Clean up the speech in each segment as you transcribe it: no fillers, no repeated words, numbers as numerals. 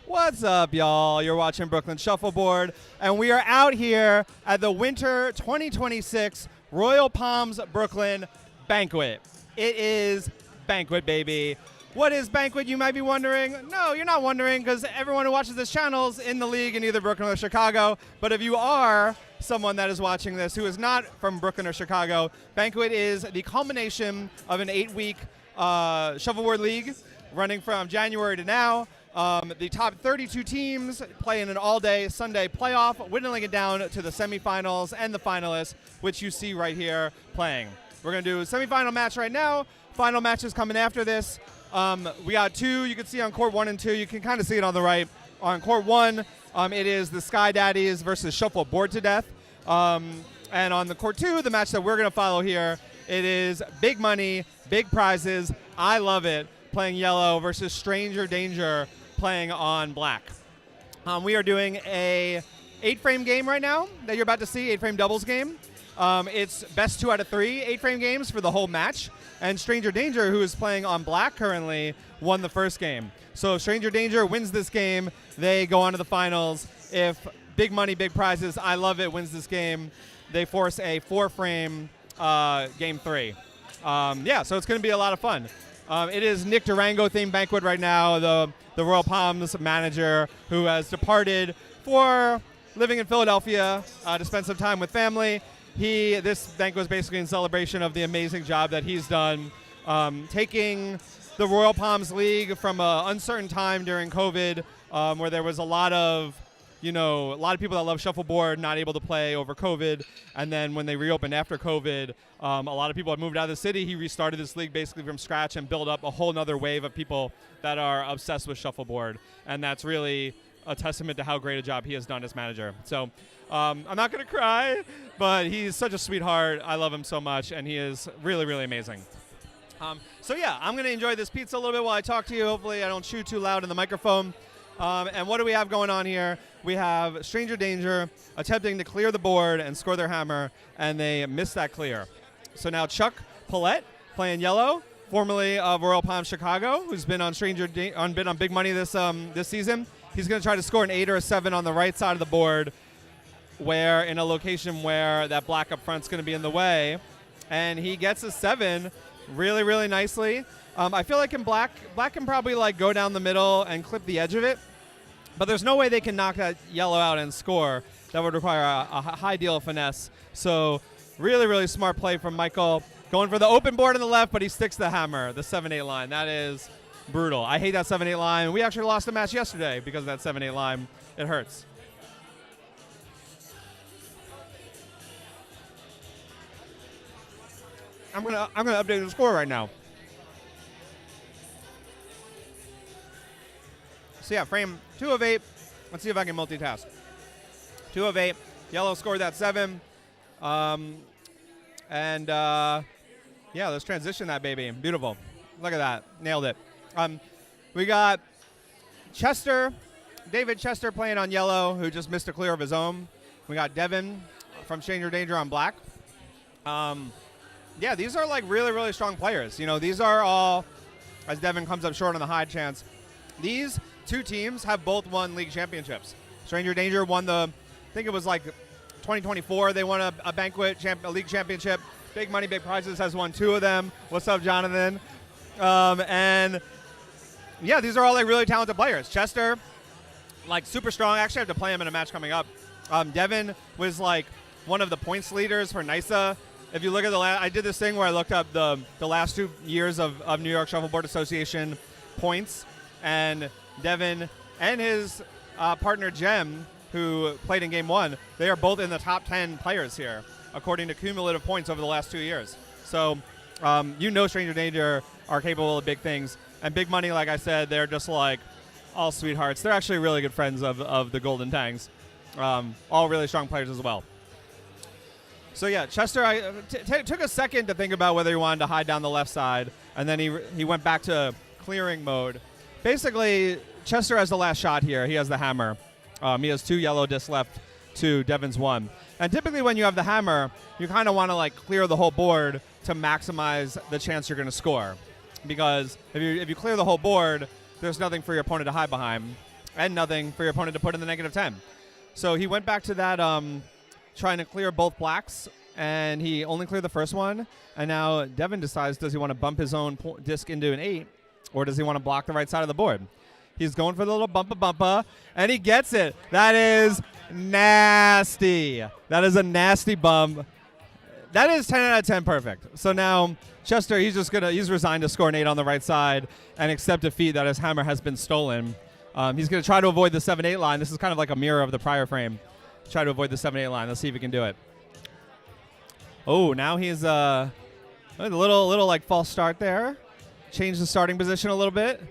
What's up, y'all? You're watching Brooklyn Shuffleboard, and we are out here at the Winter 2026 Royal Palms Brooklyn Banquet. It is Banquet, baby. What is Banquet, you might be wondering? No, you're not wondering, because everyone who watches this channel is in the league in either Brooklyn or Chicago. But if you are someone that is watching this who is not from Brooklyn or Chicago, Banquet is the culmination of an 8-week shuffleboard league running from January to now. The top 32 teams play in an all-day Sunday playoff, whittling it down to the semifinals and the finalists, which you see right here playing. We're going to do a semifinal match right now. Final match is coming after this. We got two. You can see on court 1 and 2. You can kind of see it on the right. On court 1, it is the Sky Daddies versus Shuffleboard to Death. And on the court 2, the match that we're going to follow here, it is big money, big prizes. I love it. Playing yellow versus Stranger Danger playing on black. We are doing a 8-frame game right now that you're about to see, 8-frame doubles game. It's best 2 out of 3 8-frame games for the whole match. And Stranger Danger, who is playing on black currently, won the first game. So if Stranger Danger wins this game, they go on to the finals. If Big Money, Big Prizes, I Love It wins this game, they force a 4-frame game 3. So it's going to be a lot of fun. It is Nick Durango themed banquet right now, the Royal Palms manager who has departed for living in Philadelphia to spend some time with family. This banquet was basically in celebration of the amazing job that he's done, taking the Royal Palms League from an uncertain time during COVID, where there was a lot of people that love shuffleboard not able to play over COVID, and then when they reopened after COVID, a lot of people had moved out of the city. He restarted this league basically from scratch and built up a whole nother wave of people that are obsessed with shuffleboard, and that's really a testament to how great a job he has done as manager. So I'm not going to cry, but he's such a sweetheart. I love him so much, and he is really, really amazing. I'm going to enjoy this pizza a little bit while I talk to you. Hopefully I don't chew too loud in the microphone. And what do we have going on here? We have Stranger Danger attempting to clear the board and score their hammer, and they miss that clear. So now Chuck Paulette playing yellow, formerly of Royal Palms Chicago, who's been on on Big Money this season. He's going to try to score an 8 or a 7 on the right side of the board, where in a location where that black up front's going to be in the way, and he gets a 7 really, really nicely. I feel like in black can probably go down the middle and clip the edge of it, but there's no way they can knock that yellow out and score. That would require a high deal of finesse. So really, really smart play from Michael, going for the open board on the left, but he sticks the hammer, the 7-8 line. That is brutal. I hate that 7-8 line. We actually lost a match yesterday because of that 7-8 line. It hurts. I'm gonna update the score right now. So yeah, frame 2 of 8. Let's see if I can multitask. 2 of 8. Yellow scored that 7. Let's transition that baby. Beautiful. Look at that. Nailed it. We got David Chester playing on yellow, who just missed a clear of his own. We got Devin from Stranger Danger on black. These are really, really strong players. These are all, as Devin comes up short on the high chance, these two teams have both won league championships. Stranger Danger won I think it was 2024, they won a league championship. Big Money, Big Prizes has won 2 of them. What's up, Jonathan? These are all really talented players. Chester, super strong. Actually, I have to play him in a match coming up. Devin was one of the points leaders for NYSA. If you look at I did this thing where I looked up the last 2 years of New York Shuffleboard Association points, and Devin and his partner Jem, who played in Game 1, they are both in the top 10 players here, according to cumulative points over the last 2 years. So, Stranger Danger are capable of big things. And Big Money, like I said, they're just all sweethearts. They're actually really good friends of the Golden Tangs. All really strong players as well. So yeah, Chester took a second to think about whether he wanted to hide down the left side, and then he went back to clearing mode. Basically, Chester has the last shot here. He has the hammer. He has 2 yellow discs left to Devin's 1. And typically when you have the hammer, you kind of want to clear the whole board to maximize the chance you're going to score. Because if you clear the whole board, there's nothing for your opponent to hide behind. and nothing for your opponent to put in the -10. So he went back to that trying to clear both blacks, and he only cleared the first one. And now Devin decides, does he want to bump his own disc into an 8, or does he want to block the right side of the board? He's going for the little bumpa, and he gets it. That is nasty. That is a nasty bump. That is 10 out of 10 perfect. So now Chester, he's resigned to score an 8 on the right side and accept defeat that his hammer has been stolen. He's going to try to avoid the 7-8 line. This is kind of like a mirror of the prior frame. Try to avoid the 7-8 line. Let's see if he can do it. Oh, now he's a little like false start there. Change the starting position a little bit.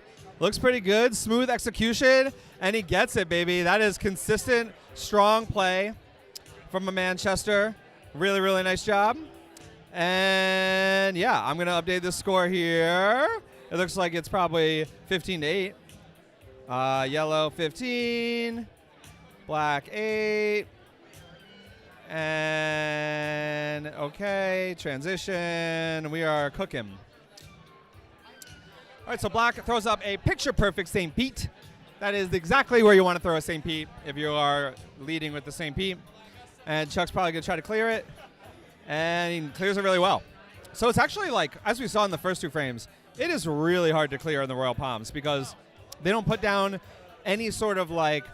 Looks pretty good. Smooth execution, and he gets it, baby. That is consistent, strong play from a Manchester. Really, really nice job. And yeah, I'm going to update this score here. It looks like it's probably 15-8. Yellow 15, black 8. And okay, transition. We are cooking. All right, so black throws up a picture-perfect St. Pete. That is exactly where you want to throw a St. Pete if you are leading with the St. Pete. And Chuck's probably going to try to clear it. And he clears it really well. So it's actually like, as we saw in the first 2 frames, it is really hard to clear in the Royal Palms because they don't put down any sort of like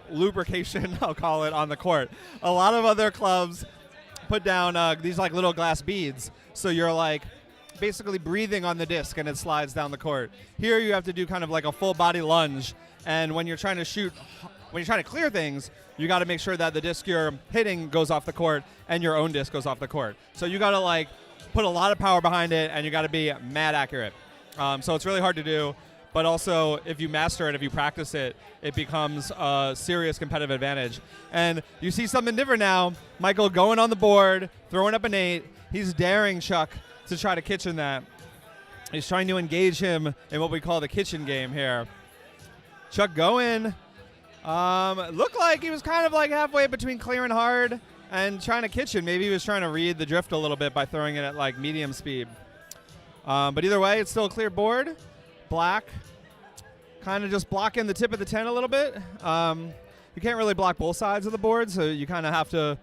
lubrication, I'll call it, on the court. A lot of other clubs put down these like little glass beads. So you're like basically breathing on the disc and it slides down the court. Here you have to do kind of like a full body lunge. And when you're trying to shoot, when you're trying to clear things, you got to make sure that the disc you're hitting goes off the court and your own disc goes off the court. So you got to like put a lot of power behind it and you got to be mad accurate. So it's really hard to do. But also, if you master it, if you practice it, it becomes a serious competitive advantage. And you see something different now. Michael going on the board, throwing up an 8. He's daring Chuck to try to kitchen that. He's trying to engage him in what we call the kitchen game here. Chuck going. Looked like he was kind of like halfway between clearing hard and trying to kitchen. Maybe he was trying to read the drift a little bit by throwing it at like medium speed. But either way, it's still a clear board. Black kind of just blocking the tip of the 10 a little bit. You can't really block both sides of the board, so you kind of have to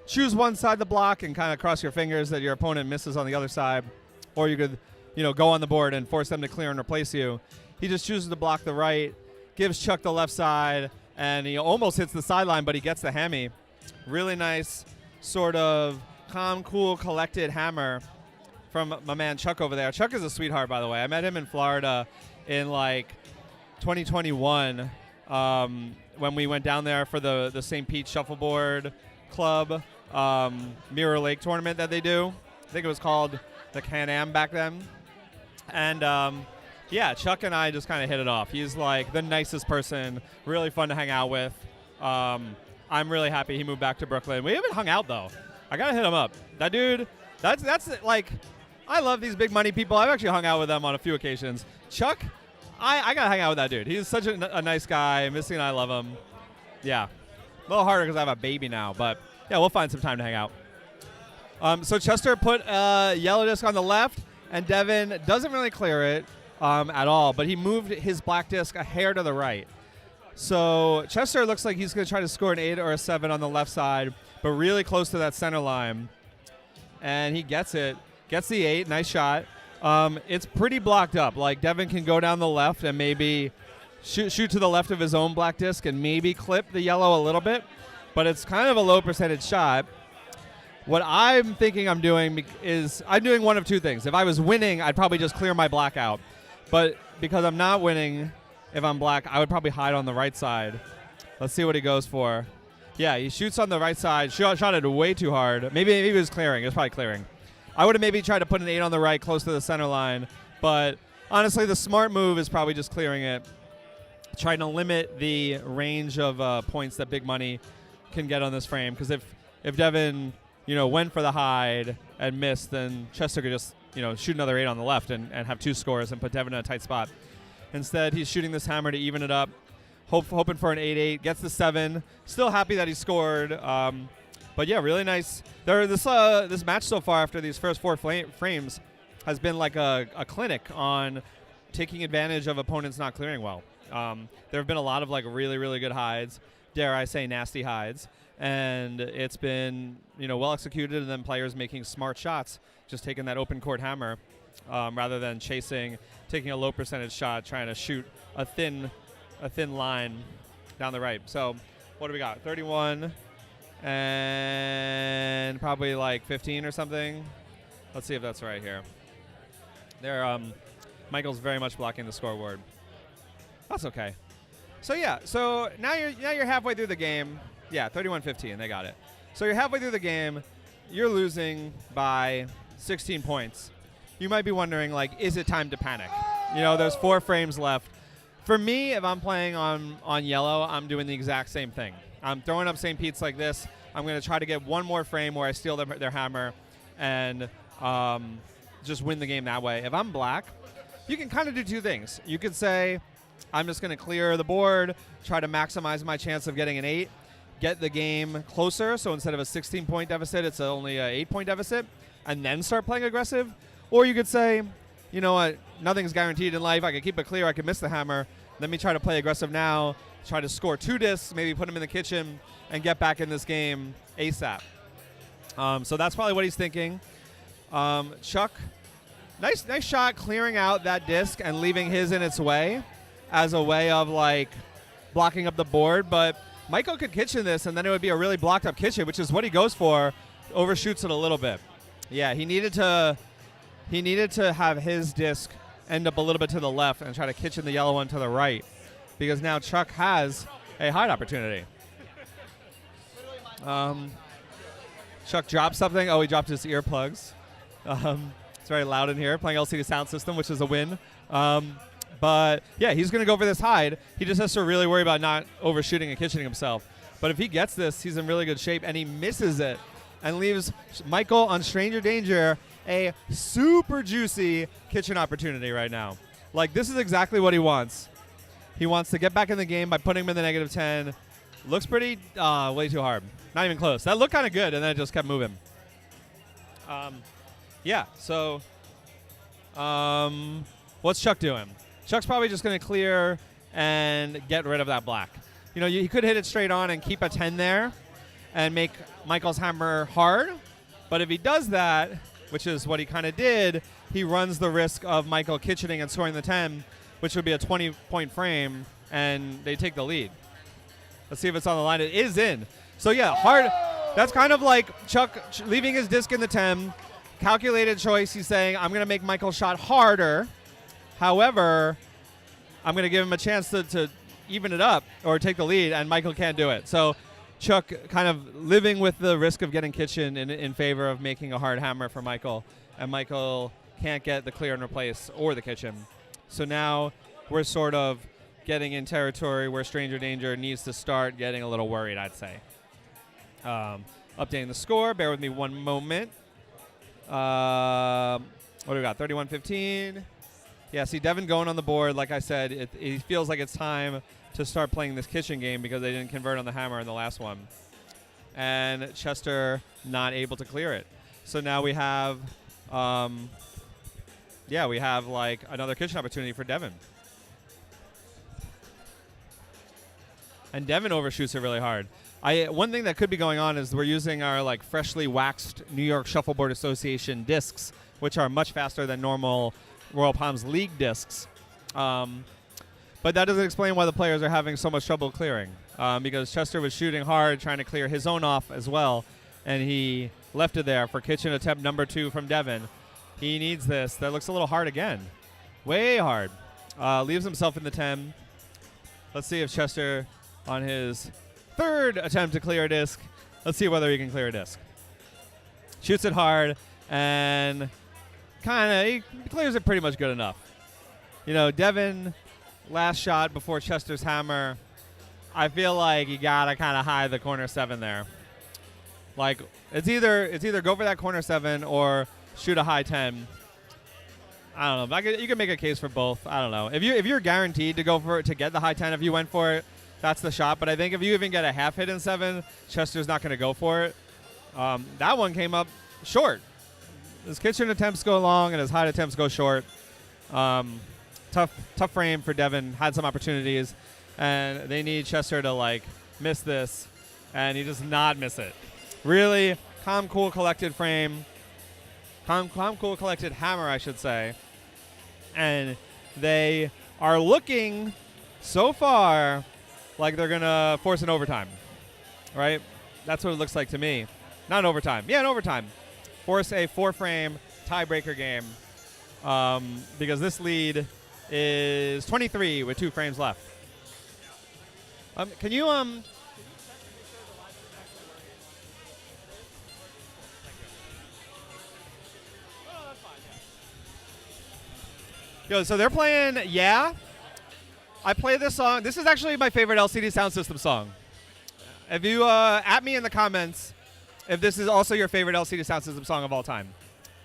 choose one side to block and kind of cross your fingers that your opponent misses on the other side. Or you could, go on the board and force them to clear and replace you. He just chooses to block the right, gives Chuck the left side, and he almost hits the sideline, but he gets the hammy. Really nice sort of calm, cool, collected hammer from my man Chuck over there. Chuck is a sweetheart, by the way. I met him in Florida in like 2021 when we went down there for the St. Pete Shuffleboard Club Mirror Lake tournament that they do. I think it was called the Can-Am back then. And yeah, Chuck and I just kind of hit it off. He's like the nicest person, really fun to hang out with. I'm really happy he moved back to Brooklyn. We haven't hung out, though. I got to hit him up. That dude, that's like, I love these big money people. I've actually hung out with them on a few occasions. Chuck, I got to hang out with that dude. He's such a nice guy. Missy and I love him. Yeah. A little harder because I have a baby now, but yeah, we'll find some time to hang out. So Chester put a yellow disc on the left, and Devin doesn't really clear it at all, but he moved his black disc a hair to the right. So Chester looks like he's going to try to score an 8 or a 7 on the left side, but really close to that center line. And he gets it. Gets the 8. Nice shot. It's pretty blocked up. Like, Devin can go down the left and maybe shoot to the left of his own black disc and maybe clip the yellow a little bit. But it's kind of a low percentage shot. What I'm thinking I'm doing is I'm doing one of two things. If I was winning, I'd probably just clear my black out. But because I'm not winning, if I'm black, I would probably hide on the right side. Let's see what he goes for. Yeah, he shoots on the right side. Shot it way too hard. Maybe he was clearing. It was probably clearing. I would have maybe tried to put an 8 on the right close to the center line. But honestly, the smart move is probably just clearing it. Trying to limit the range of points that big money can get on this frame. Because if Devin, went for the hide and missed, then Chester could just, shoot another 8 on the left and have 2 scores and put Devin in a tight spot. Instead, he's shooting this hammer to even it up, hoping for an 8-8. Gets the 7. Still happy that he scored. But yeah, really nice. This match so far after these first 4 frames has been like a clinic on taking advantage of opponents not clearing well. There have been a lot of like really, really good hides, dare I say nasty hides, and it's been well executed, and then players making smart shots, just taking that open court hammer rather than taking a low percentage shot, trying to shoot a thin line down the right. So what do we got? 31 and probably like 15 or something. Let's see if that's right here. There, Michael's very much blocking the scoreboard. That's okay. So yeah, so now you're halfway through the game. Yeah, 31-15, they got it. So you're halfway through the game. You're losing by 16 points. You might be wondering, like, is it time to panic? There's 4 frames left. For me, if I'm playing on yellow, I'm doing the exact same thing. I'm throwing up St. Pete's like this. I'm going to try to get one more frame where I steal their hammer and just win the game that way. If I'm black, you can kind of do 2 things. You could say, I'm just going to clear the board, try to maximize my chance of getting an 8, get the game closer, so instead of a 16-point deficit, it's only an 8-point deficit, and then start playing aggressive. Or you could say, you know what, nothing's guaranteed in life. I can keep it clear. I can miss the hammer. Let me try to play aggressive now, try to score 2 discs, maybe put him in the kitchen, and get back in this game ASAP. So that's probably what he's thinking. Chuck, nice shot clearing out that disc and leaving his in its way as a way of, like, blocking up the board. But Michael could kitchen this, and then it would be a really blocked up kitchen, which is what he goes for. Overshoots it a little bit. Yeah, he needed to have his disc end up a little bit to the left and try to kitchen the yellow one to the right, because now Chuck has a hide opportunity. Chuck dropped something. Oh, he dropped his earplugs. It's very loud in here, playing LCD sound system, which is a win. But, yeah, he's going to go for this hide. He just has to really worry about not overshooting and kitchening himself. But if he gets this, he's in really good shape, and he misses it and leaves Michael on stranger danger, a super juicy kitchen opportunity right now. Like, this is exactly what he wants. He wants to get back in the game by putting him in the negative 10. Looks pretty way too hard. Not even close. That looked kind of good, and then it just kept moving. Yeah, so what's Chuck doing? Chuck's probably just going to clear and get rid of that black. He could hit it straight on and keep a 10 there and make Michael's hammer hard. But if he does that, which is what he kind of did, he runs the risk of Michael kitchening and scoring the 10, which would be a 20-point frame, and they take the lead. Let's see if it's on the line. It is in. So, yeah, hard. That's kind of like Chuck leaving his disc in the 10. Calculated choice. He's saying, I'm going to make Michael's shot harder. However, I'm going to give him a chance to even it up or take the lead, and Michael can't do it. So Chuck kind of living with the risk of getting kitchen in favor of making a hard hammer for Michael, and Michael can't get the clear and replace or the kitchen. So now we're sort of getting in territory where stranger danger needs to start getting a little worried, I'd say. Updating the score. Bear with me one moment. What do we got? 31-15. Yeah, see, Devin going on the board. Like I said, it feels like it's time to start playing this kitchen game because they didn't convert on the hammer in the last one. And Chester not able to clear it. So now we have, we have like another kitchen opportunity for Devin. And Devin overshoots it really hard. One thing that could be going on is we're using our like freshly waxed New York Shuffleboard Association discs, which are much faster than normal Royal Palms League discs. But that doesn't explain why the players are having so much trouble clearing, because Chester was shooting hard, trying to clear his own off as well, and he left it there for kitchen attempt number 2 from Devin. He needs this. That looks a little hard again. Way hard. Leaves himself in the 10. Let's see if Chester, on his 3rd attempt to clear a disc, let's see whether he can clear a disc. Shoots it hard, and he clears it pretty much good enough. Devin, last shot before Chester's hammer, I feel like you gotta kind of hide the corner 7 there. Like, it's either go for that corner 7 or shoot a high 10. I don't know. You can make a case for both. I don't know. If you're guaranteed to go for it to get the high 10, if you went for it, that's the shot. But I think if you even get a half hit in 7, Chester's not going to go for it. That one came up short. His kitchen attempts go long and his hide attempts go short. Tough tough frame for Devin. Had some opportunities, and they need Chester to like miss this, and he does not miss it. Really calm, cool, collected frame. Calm, cool, collected hammer, I should say. And they are looking so far like they're gonna force an overtime, right? That's what it looks like to me. Not an overtime. Yeah, an overtime. Force a 4-frame tiebreaker game because this lead is 23 with 2 frames left. Can you Yo, so they're playing Yeah. I play this song. This is actually my favorite LCD Sound System song. If you at me in the comments if this is also your favorite LCD Sound System song of all time.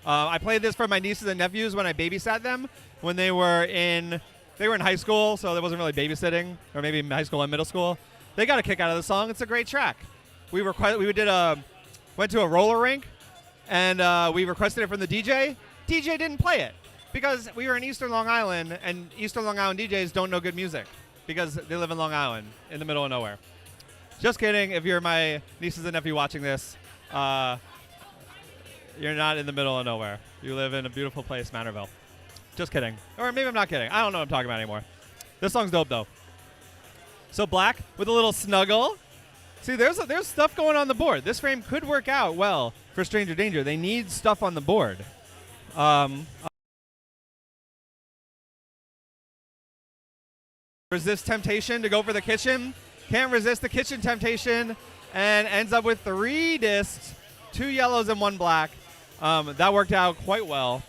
I played this for my nieces and nephews when I babysat them when they were in high school, so there wasn't really babysitting, or maybe in high school and middle school. They got a kick out of the song. It's a great track. Went to a roller rink, and we requested it from the DJ. DJ didn't play it because we were in Eastern Long Island, and Eastern Long Island DJs don't know good music because they live in Long Island in the middle of nowhere. Just kidding. If you're my nieces and nephew watching this, you're not in the middle of nowhere. You live in a beautiful place, Manorville. Just kidding. Or maybe I'm not kidding. I don't know what I'm talking about anymore. This song's dope, though. So Black with a little snuggle. See, there's stuff going on the board. This frame could work out well for Stranger Danger. They need stuff on the board. Resist temptation to go for the kitchen. Can't resist the kitchen temptation and ends up with 3 discs, 2 yellows and 1 black. That worked out quite well.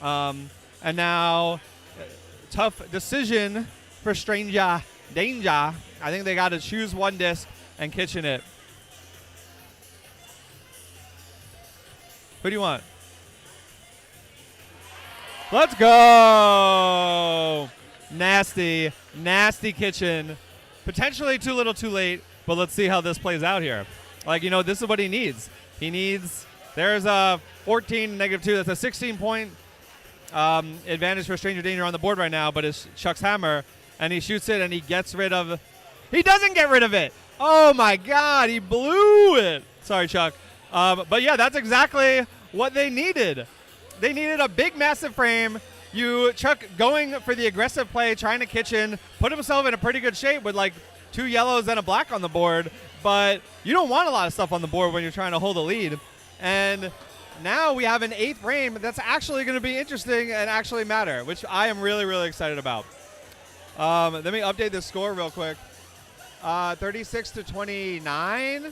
And now, tough decision for Stranger Danger. I think they got to choose 1 disc and kitchen it. Who do you want? Let's go! Nasty, nasty kitchen. Potentially too little too late, but let's see how this plays out here. Like, this is what he needs. There's a 14, -2. That's a 16-point advantage for Stranger Danger on the board right now, but it's Chuck's hammer, and he shoots it, and he doesn't get rid of it. Oh, my God, he blew it. Sorry, Chuck. But, yeah, that's exactly what they needed. They needed a big, massive frame. Chuck going for the aggressive play, trying to kitchen, put himself in a pretty good shape with, 2 yellows and a black on the board, but you don't want a lot of stuff on the board when you're trying to hold a lead. And now we have an 8th frame that's actually going to be interesting and actually matter, which I am really, really excited about. Let me update the score real quick. 36-29.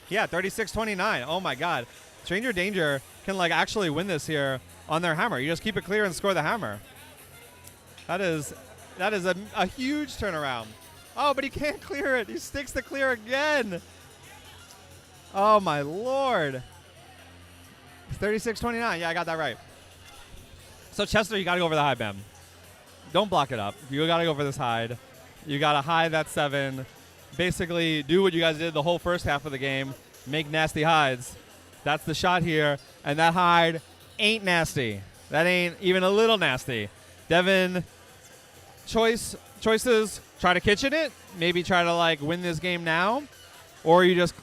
Yeah, 36-29. Oh, my God. Stranger Danger can, actually win this here on their hammer. You just keep it clear and score the hammer. That is a huge turnaround. Oh, but he can't clear it. He sticks the clear again. Oh, my Lord. 36-29. Yeah, I got that right. So, Chester, you got to go over the high bam. Don't block it up. You got to go for this hide. You got to hide that 7. Basically, do what you guys did the whole first half of the game. Make nasty hides. That's the shot here. And that hide ain't nasty. That ain't even a little nasty. Devin, choices. Try to kitchen it. Maybe try to, win this game now. Or you just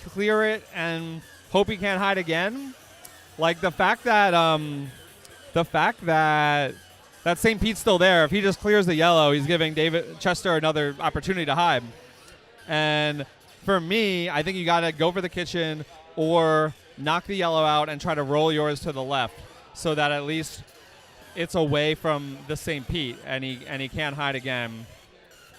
clear it and hope he can't hide again. The fact that that St. Pete's still there, if he just clears the yellow, he's giving Chester another opportunity to hide. And for me, I think you got to go for the kitchen or knock the yellow out and try to roll yours to the left so that at least it's away from the St. Pete and he can't hide again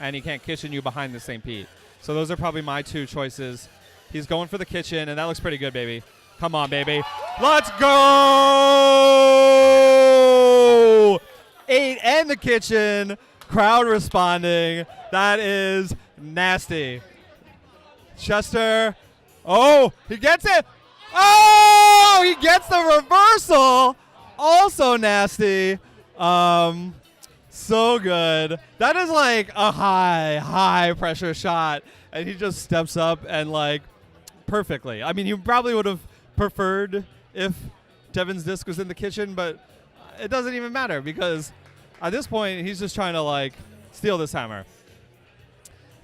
and he can't kitchen you behind the St. Pete. So those are probably my 2 choices. He's going for the kitchen, and that looks pretty good, baby. Come on, baby. Let's go! 8 and the kitchen. Crowd responding. That is nasty. Chester. Oh, he gets it. Oh, he gets the reversal. Also nasty. So good. That is a high pressure shot. And he just steps up and perfectly. I mean, you probably would have preferred if Devin's disc was in the kitchen, but it doesn't even matter because at this point, he's just trying to like steal this hammer.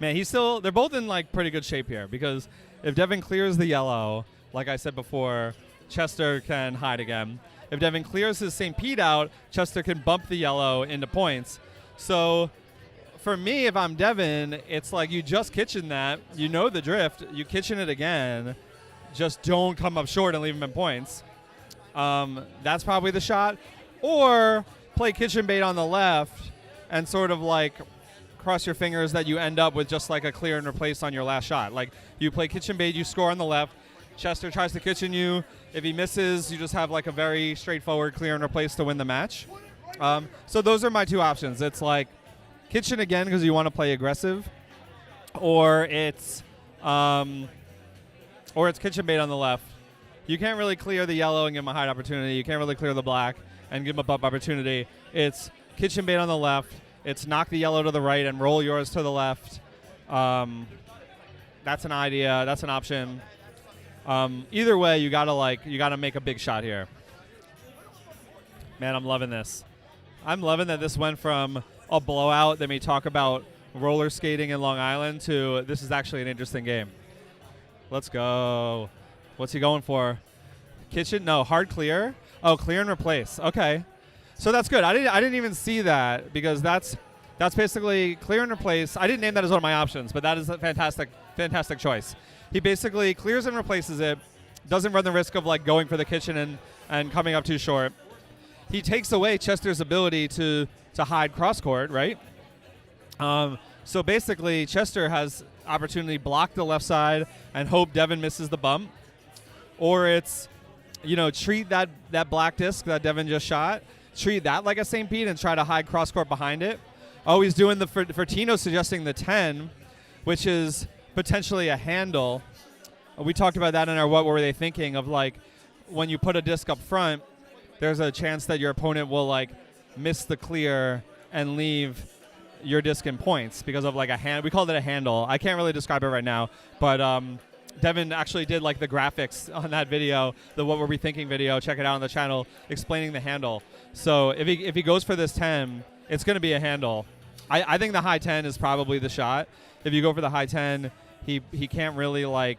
Man, they're both in like pretty good shape here because if Devin clears the yellow, like I said before, Chester can hide again. If Devin clears his St. Pete out, Chester can bump the yellow into points. So for me, if I'm Devin, it's like you just kitchen that. You know the drift. You kitchen it again. Just don't come up short and leave him in points. That's probably the shot. Or play kitchen bait on the left and sort of like cross your fingers that you end up with just like a clear and replace on your last shot. Like you play kitchen bait, you score on the left. Chester tries to kitchen you. If he misses, you just have like a very straightforward clear and replace to win the match. So those are my two options. It's like kitchen again because you want to play aggressive, or it's kitchen bait on the left. You can't really clear the yellow and give him a hide opportunity. You can't really clear the black and give him a bump opportunity. It's kitchen bait on the left. It's knock the yellow to the right and roll yours to the left. That's an idea. That's an option. Either way, you gotta make a big shot here. Man, I'm loving this. I'm loving that this went from a blowout that we talk about roller skating in Long Island to this is actually an interesting game. Let's go. What's he going for? Kitchen? No, hard clear. Oh, clear and replace. Okay. So that's good. I didn't even see that because that's basically clear and replace. I didn't name that as one of my options, but that is a fantastic choice. He basically clears and replaces it, doesn't run the risk of like going for the kitchen and coming up too short. He takes away Chester's ability to hide cross court, right? So basically, Chester has opportunity to block the left side and hope Devin misses the bump, or it's treat that black disc that Devin just shot, treat that like a St. Pete and try to hide cross court behind it. Oh, he's doing for Tino suggesting the 10, which is potentially a handle. We talked about that in our What Were They Thinking of like when you put a disc up front, there's a chance that your opponent will like miss the clear and leave your disc in points because of like a hand. We called it a handle. I can't really describe it right now, but Devin actually did like the graphics on that video, the What Were We Thinking video. Check it out on the channel explaining the handle. So if he goes for this 10, it's going to be a handle. I think the high 10 is probably the shot. If you go for the high 10, he can't really like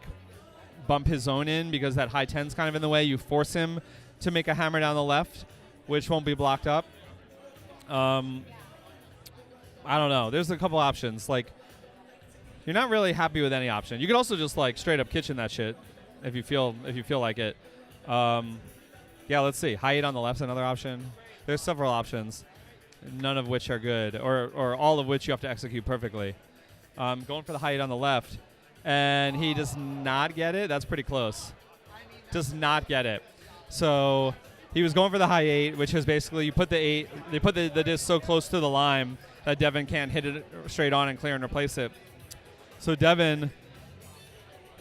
bump his zone in because that high 10's kind of in the way. You force him to make a hammer down the left, which won't be blocked up. I don't know. There's a couple options. Like, you're not really happy with any option. You could also just like straight up kitchen that shit if you feel like it. Yeah, let's see. High 8 on the left's another option. There's several options, none of which are good, or all of which you have to execute perfectly. Going for the high 8 on the left, and he does not get it. That's pretty close. Does not get it. So he was going for the high 8, which is basically you put the 8, they put the disc so close to the line that Devin can't hit it straight on and clear and replace it. So Devin,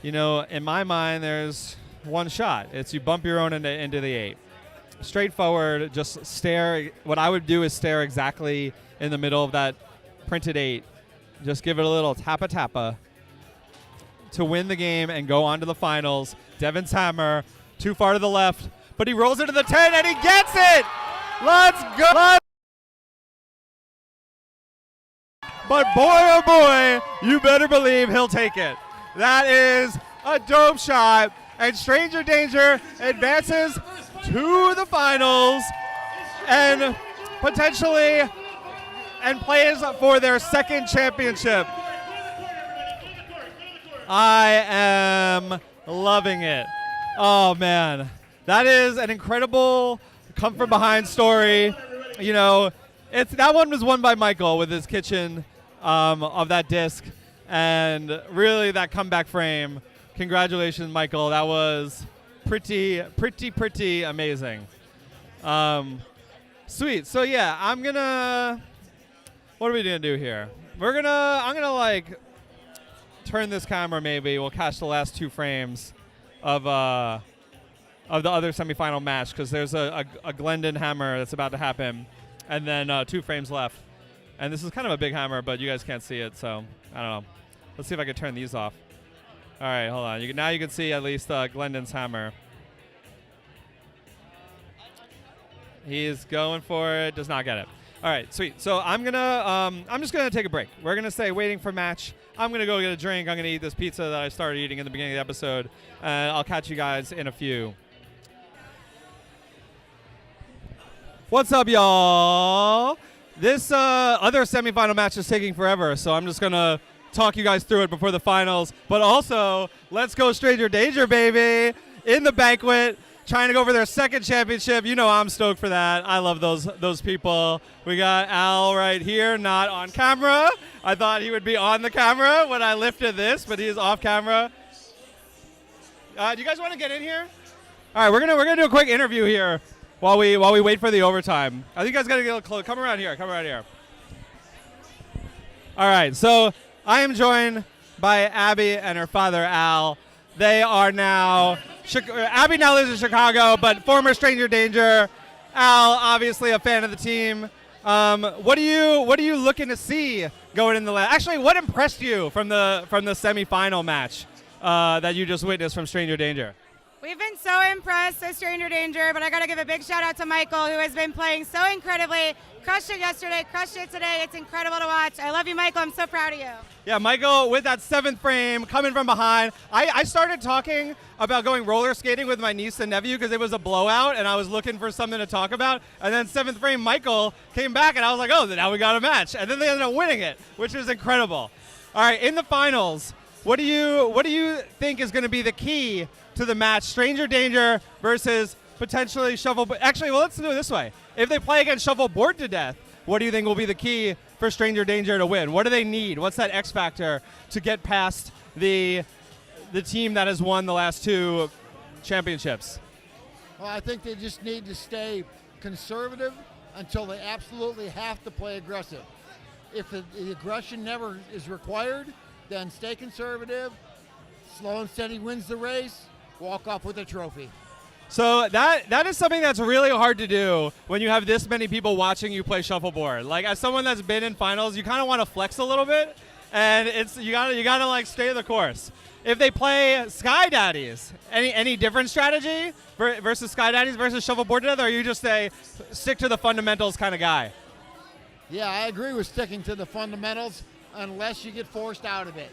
in my mind, there's one shot. It's you bump your own into the 8. Straightforward, just stare. What I would do is stare exactly in the middle of that printed 8. Just give it a little tappa to win the game and go on to the finals. Devin's hammer, too far to the left, but he rolls into the 10 and he gets it! Let's go! But boy, oh boy, you better believe he'll take it. That is a dope shot. And Stranger Danger advances to the finals and potentially plays for their second championship. I am loving it. Oh, man. That is an incredible come from behind story. That one was won by Michael with his kitchen of that disc, and really that comeback frame. Congratulations, Michael. That was pretty amazing. Sweet. So yeah, what are we gonna do here? I'm gonna like turn this camera. Maybe we'll catch the last 2 frames of the other semifinal match because there's a Glendon hammer that's about to happen, and then 2 frames left. And this is kind of a big hammer, but you guys can't see it, so I don't know. Let's see if I can turn these off. All right, hold on. Now you can see at least Glendon's hammer. He's going for it. Does not get it. All right, sweet. So I'm just gonna take a break. We're gonna stay waiting for match. I'm gonna go get a drink. I'm gonna eat this pizza that I started eating in the beginning of the episode, and I'll catch you guys in a few. What's up, y'all? This other semifinal match is taking forever, so I'm just gonna talk you guys through it before the finals. But also, let's go Stranger Danger, baby, in the banquet. Trying to go for their second championship. You know I'm stoked for that. I love those people. We got Al right here, not on camera. I thought he would be on the camera when I lifted this, but he is off camera. Do you guys want to get in here? All right, we're gonna do a quick interview here while we wait for the overtime. I think you guys gotta get a little close. Come around here. Come around here. All right, so I am joined by Abby and her father Al. They are now, Abby now lives in Chicago, but former Stranger Danger. Al, obviously a fan of the team. What are you looking to see going in the actually, what impressed you from the semifinal match that you just witnessed from Stranger Danger? We've been so impressed with Stranger Danger, but I got to give a big shout out to Michael, who has been playing so incredibly. Crushed it yesterday, crushed it today. It's incredible to watch. I love you, Michael. I'm so proud of you. Yeah, Michael with that 7th frame, coming from behind. I started talking about going roller skating with my niece and nephew because it was a blowout, and I was looking for something to talk about. And then 7th frame, Michael came back, and I was like, oh, now we got a match. And then they ended up winning it, which is incredible. All right, in the finals, what do you think is going to be the key to the match? Stranger Danger versus potentially Shuffleboard. Actually, well, let's do it this way. If they play against Shuffleboard to Death, what do you think will be the key for Stranger Danger to win? What do they need? What's that X factor to get past the team that has won the last 2 championships? Well, I think they just need to stay conservative until they absolutely have to play aggressive. If the aggression never is required, then stay conservative. Slow and steady wins the race. Walk off with a trophy. So that is something that's really hard to do when you have this many people watching you play shuffleboard. Like, as someone that's been in finals, you kind of want to flex a little bit, and you gotta like stay the course. If they play Sky Daddies, any different strategy versus Sky Daddies versus Shuffleboard together, or you just stick to the fundamentals kind of guy? Yeah, I agree with sticking to the fundamentals unless you get forced out of it.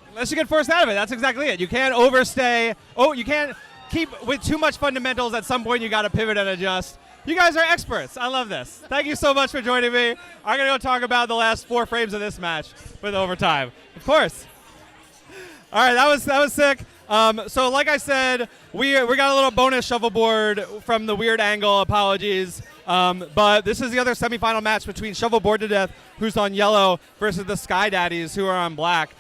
Unless you get forced out of it, that's exactly it. You can't overstay. Oh, you can't keep with too much fundamentals. At some point, you got to pivot and adjust. You guys are experts. I love this. Thank you so much for joining me. I'm going to go talk about the last 4 frames of this match with overtime. Of course. All right, that was sick. So like I said, we got a little bonus shuffleboard from the weird angle. Apologies. But this is the other semifinal match between Shuffleboard to Death, who's on yellow, versus the Sky Daddies, who are on black.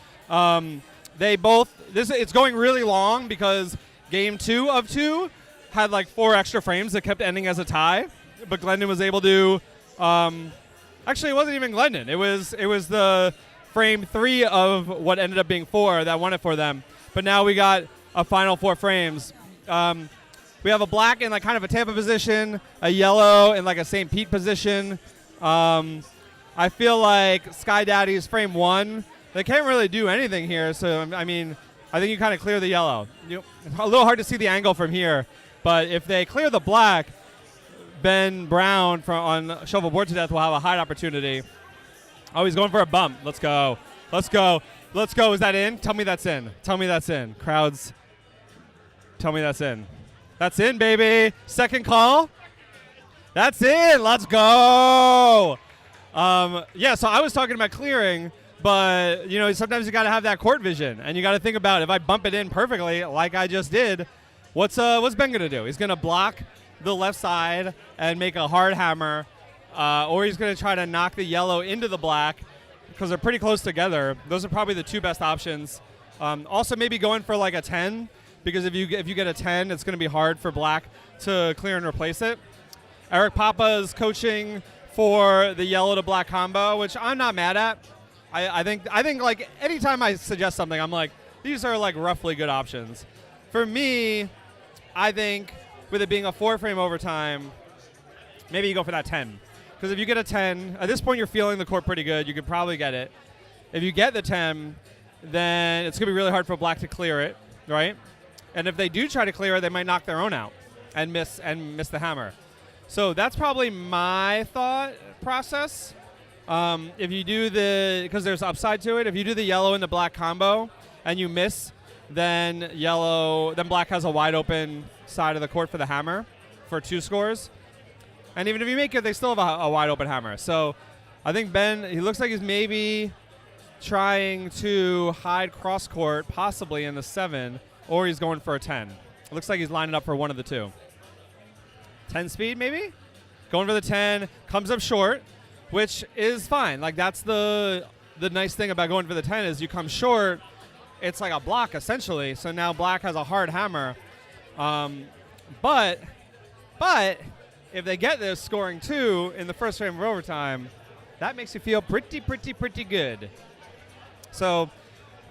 It's going really long because game 2 of 2 had like 4 extra frames that kept ending as a tie, but Glendon was able to. Actually, it wasn't even Glendon. It was the frame 3 of what ended up being 4 that won it for them. But now we got a final 4 frames. We have a black in like kind of a Tampa position, a yellow in like a St. Pete position. I feel like Sky Daddy's frame 1. They can't really do anything here, so I mean, I think you kind of clear the yellow. It's a little hard to see the angle from here, but if they clear the black, Ben Brown on Shuffleboard to Death will have a hide opportunity. Oh, he's going for a bump. Let's go. Let's go. Let's go. Is that in? Tell me that's in. Tell me that's in. Crowds, tell me that's in. That's in, baby. Second call. That's in. Let's go. Yeah, so I was talking about clearing. But, you know, sometimes you got to have that court vision, and you got to think about, if I bump it in perfectly like I just did, what's Ben going to do? He's going to block the left side and make a hard hammer, or he's going to try to knock the yellow into the black because they're pretty close together. Those are probably the 2 best options. Also, maybe going for like a 10, because if you get a 10, it's going to be hard for black to clear and replace it. Eric Papa is coaching for the yellow to black combo, which I'm not mad at. I think like anytime I suggest something, I'm like, these are like roughly good options. For me, I think with it being a 4-frame overtime, maybe you go for that 10. Because if you get a 10, at this point you're feeling the court pretty good. You could probably get it. If you get the 10, then it's going to be really hard for black to clear it, right? And if they do try to clear it, they might knock their own out and miss the hammer. So that's probably my thought process. If you do because there's upside to it, if you do the yellow and the black combo and you miss, then black has a wide open side of the court for the hammer for 2 scores. And even if you make it, they still have a wide open hammer. So I think Ben, he looks like he's maybe trying to hide cross court, possibly in the 7, or he's going for a 10. It looks like he's lining up for one of the 2. 10 speed, maybe? Going for the 10, comes up short, which is fine. Like, that's the nice thing about going for the 10 is you come short, it's like a block, essentially. So now black has a hard hammer. But if they get this scoring 2 in the first frame of overtime, that makes you feel pretty good. So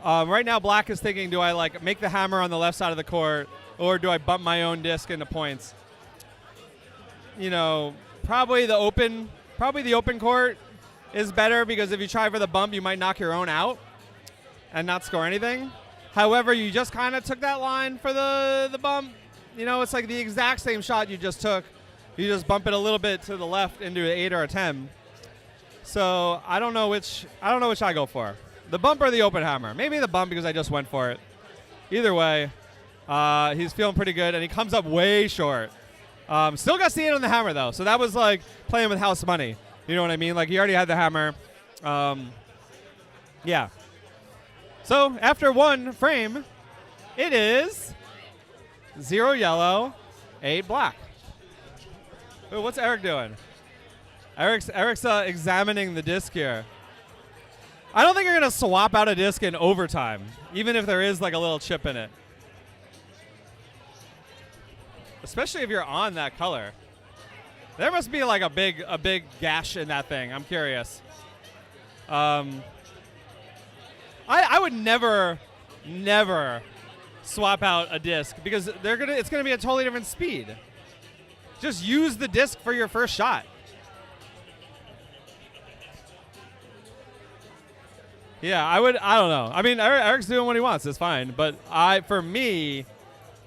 right now black is thinking, do I like make the hammer on the left side of the court, or do I bump my own disc into points? You know, probably the open court is better, because if you try for the bump, you might knock your own out and not score anything. However, you just kind of took that line for the bump. You know, it's like the exact same shot you just took. You just bump it a little bit to the left into an 8 or a 10. So I don't know which I go for. The bump or the open hammer. Maybe the bump, because I just went for it. Either way, he's feeling pretty good, and he comes up way short. Still got the 8 on the hammer, though. So that was like playing with house money. You know what I mean? Like, he already had the hammer. Yeah. So after 1 frame, it is 0 yellow, 8 black. Ooh, what's Eric doing? Eric's examining the disc here. I don't think you're going to swap out a disc in overtime, even if there is like a little chip in it. Especially if you're on that color. There must be like a big gash in that thing. I'm curious. I would never swap out a disc, because it's gonna be a totally different speed. Just use the disc for your first shot. Yeah, I don't know. I mean, Eric's doing what he wants. It's fine. But for me,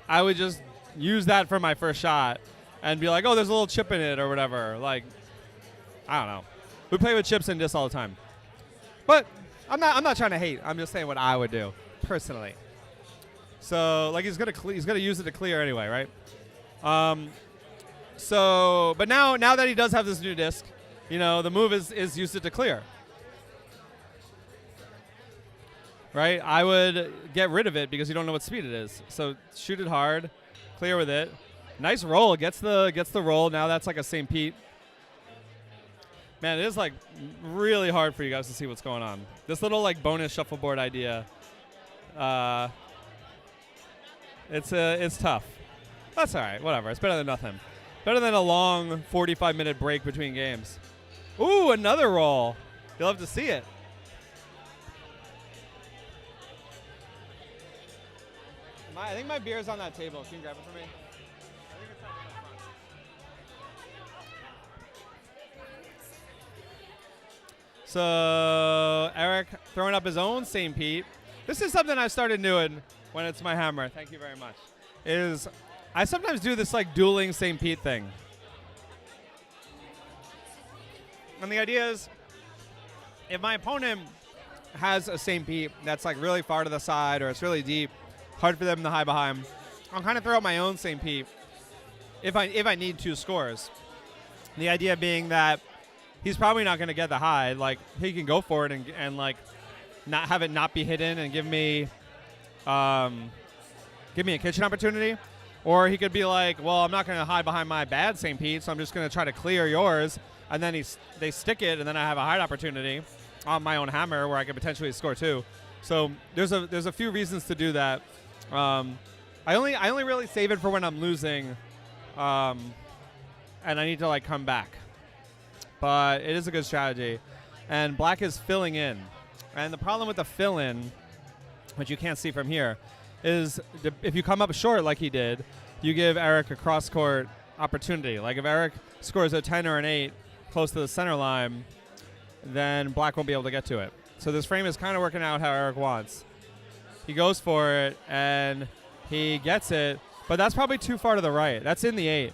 I would just use that for my first shot and be like, oh, there's a little chip in it or whatever. Like, I don't know. We play with chips in disc all the time. But I'm not trying to hate. I'm just saying what I would do personally. So, like, he's gonna use it to clear anyway, right? But now that he does have this new disc, you know, the move is use it to clear. Right? I would get rid of it because you don't know what speed it is. So shoot it hard, clear with it. Nice roll. Gets the roll. Now that's like a St. Pete. Man, it is like really hard for you guys to see what's going on. This little like bonus shuffleboard idea. It's tough. That's all right. Whatever. It's better than nothing. Better than a long 45-minute break between games. Ooh, another roll. You'll have to see it. I think my beer's on that table. Can you grab it for me? I think it's on the front. So Eric throwing up his own St. Pete. This is something I started doing when it's my hammer. Thank you very much. I sometimes do this like dueling St. Pete thing. And the idea is, if my opponent has a St. Pete that's like really far to the side or it's really deep, hard for them to hide behind, I'll kind of throw out my own St. Pete if I need 2 scores. The idea being that he's probably not going to get the hide. Like, he can go for it and like not have it not be hidden and give me a kitchen opportunity. Or he could be like, well, I'm not going to hide behind my bad St. Pete, so I'm just going to try to clear yours. And then they stick it, and then I have a hide opportunity on my own hammer where I could potentially score 2. So there's a few reasons to do that. I only really save it for when I'm losing, and I need to like come back. But it is a good strategy, and black is filling in. And the problem with the fill in, which you can't see from here, is if you come up short like he did, you give Eric a cross court opportunity. Like if Eric scores a 10 or an 8 close to the center line, then black won't be able to get to it. So this frame is kind of working out how Eric wants. He goes for it, and he gets it, but that's probably too far to the right. That's in the 8.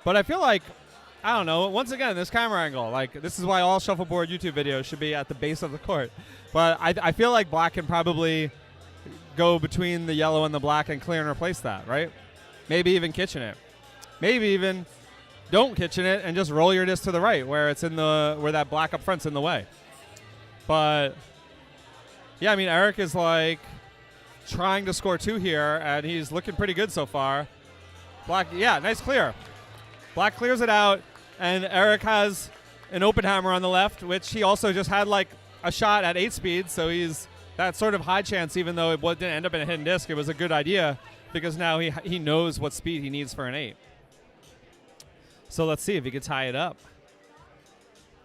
But I feel like I don't know. Once again, this camera angle, like this is why all shuffleboard YouTube videos should be at the base of the court. But I feel like black can probably go between the yellow and the black and clear and replace that, right? Maybe even kitchen it. Maybe even don't kitchen it and just roll your disc to the right where it's in the where that black up front's in the way. But yeah, I mean Eric is like trying to score 2 here, and he's looking pretty good so far. Black, yeah, nice clear. Black clears it out, and Eric has an open hammer on the left, which he also just had like a shot at 8 speed, so he's that sort of high chance, even though it didn't end up in a hidden disc. It was a good idea because now he knows what speed he needs for an 8. So let's see if he can tie it up.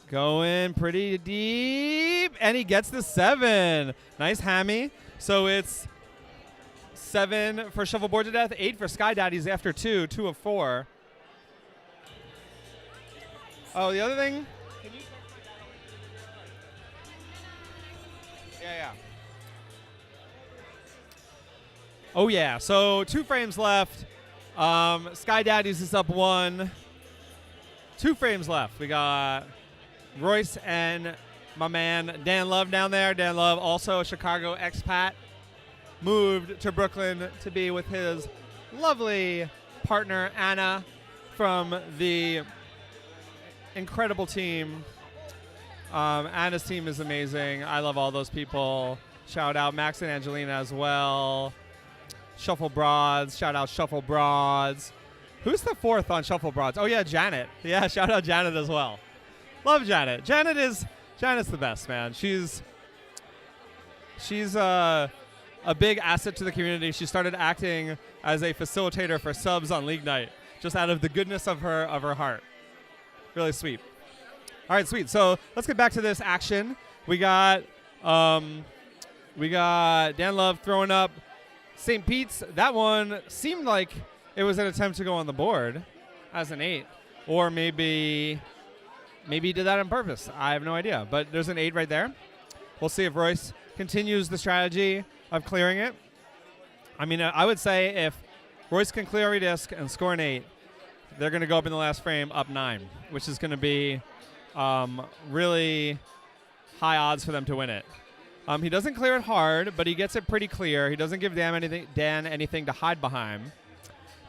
Going pretty deep, and he gets the 7. Nice hammy. So it's 7 for Shuffleboard to Death, 8 for Sky Daddies after 2 of 4. Oh, the other thing? Can you Yeah. Oh, yeah. So 2 frames left. Sky Daddies is up 1. 2 frames left. We got Royce and my man Dan Love down there. Dan Love, also a Chicago expat, moved to Brooklyn to be with his lovely partner, Anna, from the incredible team. Anna's team is amazing. I love all those people. Shout out Max and Angelina as well. Shuffle Broads. Shout out Shuffle Broads. Who's the 4th on Shuffle Broads? Oh, yeah, Janet. Yeah, shout out Janet as well. Love Janet. Janet's the best, man. She's a big asset to the community. She started acting as a facilitator for subs on League Night, just out of the goodness of her heart. Really sweet. All right, sweet. So let's get back to this action. We got Dan Love throwing up St. Pete's. That one seemed like it was an attempt to go on the board as an 8, or maybe he did that on purpose. I have no idea, but there's an 8 right there. We'll see if Royce continues the strategy of clearing it. I mean, I would say if Royce can clear every disc and score an 8, they're going to go up in the last frame up 9, which is going to be really high odds for them to win it. He doesn't clear it hard, but he gets it pretty clear. He doesn't give Dan anything to hide behind.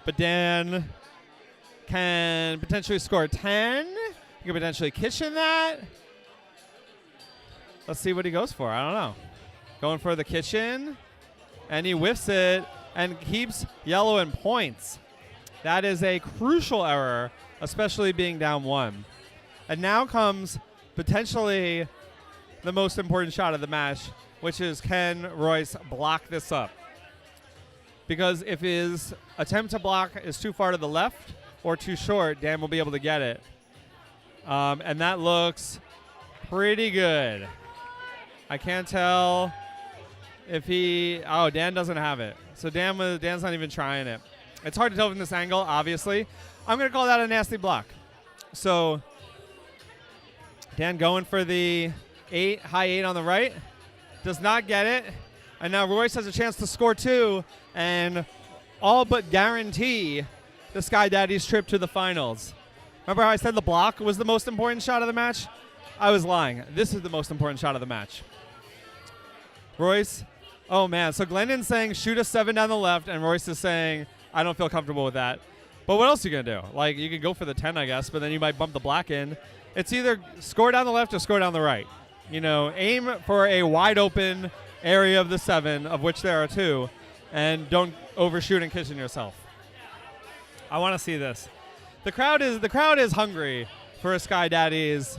But Dan can potentially score 10. He can potentially kitchen that. Let's see what he goes for. I don't know. Going for the kitchen. And he whiffs it and keeps yellow in points. That is a crucial error, especially being down 1. And now comes potentially the most important shot of the match, which is, can Royce block this up? Because if his attempt to block is too far to the left or too short, Dan will be able to get it. And that looks pretty good. I can't tell if Dan doesn't have it. So Dan's not even trying it. It's hard to tell from this angle, obviously. I'm going to call that a nasty block. So Dan going for the 8, high 8 on the right. Does not get it. And now Royce has a chance to score 2 and all but guarantee the Sky Daddies trip to the finals. Remember how I said the block was the most important shot of the match? I was lying. This is the most important shot of the match. Royce, oh man. So Glendon's saying shoot a 7 down the left, and Royce is saying I don't feel comfortable with that. But what else are you going to do? Like, you can go for the 10, I guess, but then you might bump the black in. It's either score down the left or score down the right. You know, aim for a wide open area of the 7, of which there are 2, and don't overshoot and kitchen yourself. I want to see this. The crowd is hungry for a Sky Daddies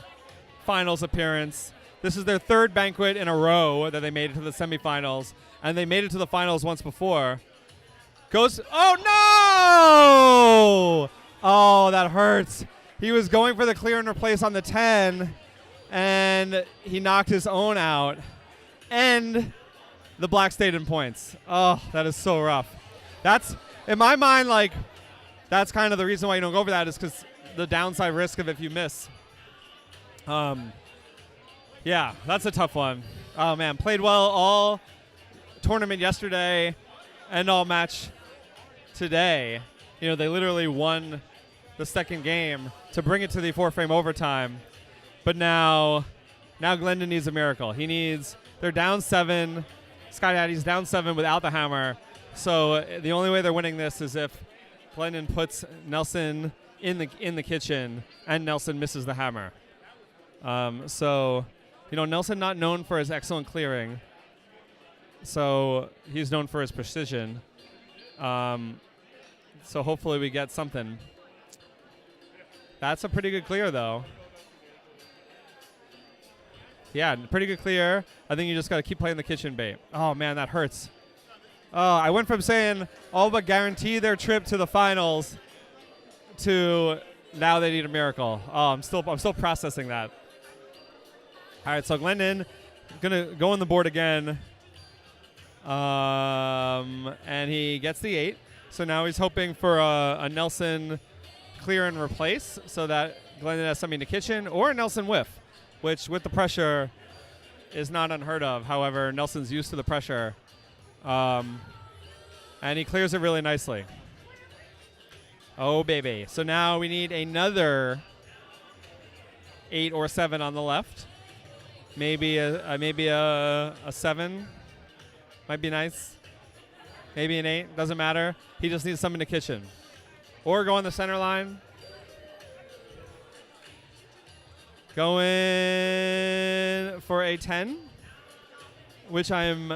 finals appearance. This is their 3rd banquet in a row that they made it to the semifinals, and they made it to the finals once before. Oh no! Oh, that hurts. He was going for the clear and replace on the 10, and he knocked his own out. And the black stayed in points. Oh, that is so rough. That's, in my mind, like, that's kind of the reason why you don't go for that, is because the downside risk of if you miss. Yeah, that's a tough one. Oh, man. Played well all tournament yesterday and all match today. You know, they literally won the second game to bring it to the 4-frame overtime. But now Glendon needs a miracle. They're down 7. Sky Daddy's down 7 without the hammer. So the only way they're winning this is if Glendon puts Nelson in the kitchen and Nelson misses the hammer. So, Nelson not known for his excellent clearing. So he's known for his precision. So hopefully we get something. That's a pretty good clear, though. Yeah, pretty good clear. I think you just got to keep playing the kitchen bait. Oh, man, that hurts. Oh, I went from saying all but guarantee their trip to the finals to now they need a miracle. Oh, I'm still processing that. All right, so Glendon gonna go on the board again. And he gets the 8. So now he's hoping for a Nelson clear and replace so that Glendon has something to kitchen, or a Nelson whiff, which with the pressure is not unheard of. However, Nelson's used to the pressure. And he clears it really nicely. Oh, baby. So now we need another 8 or 7 on the left. Maybe a 7 might be nice. Maybe an 8. Doesn't matter. He just needs something to kitchen. Or go on the center line. Going for a 10, which I'm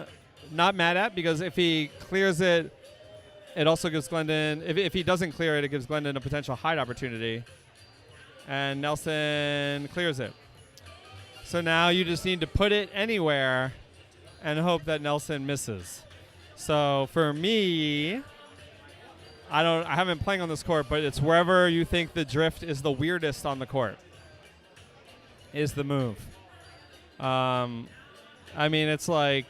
not mad at, because if he clears it, it also gives Glendon, if he doesn't clear it, it gives Glendon a potential hide opportunity. And Nelson clears it. So now you just need to put it anywhere and hope that Nelson misses. So for me, I haven't been playing on this court, but it's wherever you think the drift is the weirdest on the court is the move. I mean, it's like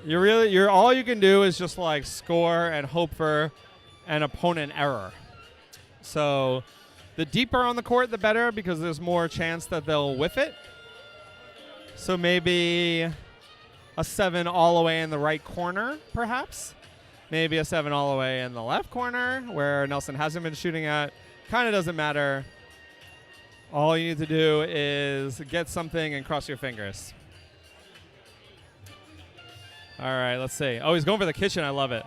you're all you can do is just like score and hope for an opponent error. So the deeper on the court, the better, because there's more chance that they'll whiff it. So maybe a 7 all the way in the right corner, perhaps. Maybe a 7 all the way in the left corner, where Nelson hasn't been shooting at. Kind of doesn't matter. All you need to do is get something and cross your fingers. All right, let's see. Oh, he's going for the kitchen. I love it.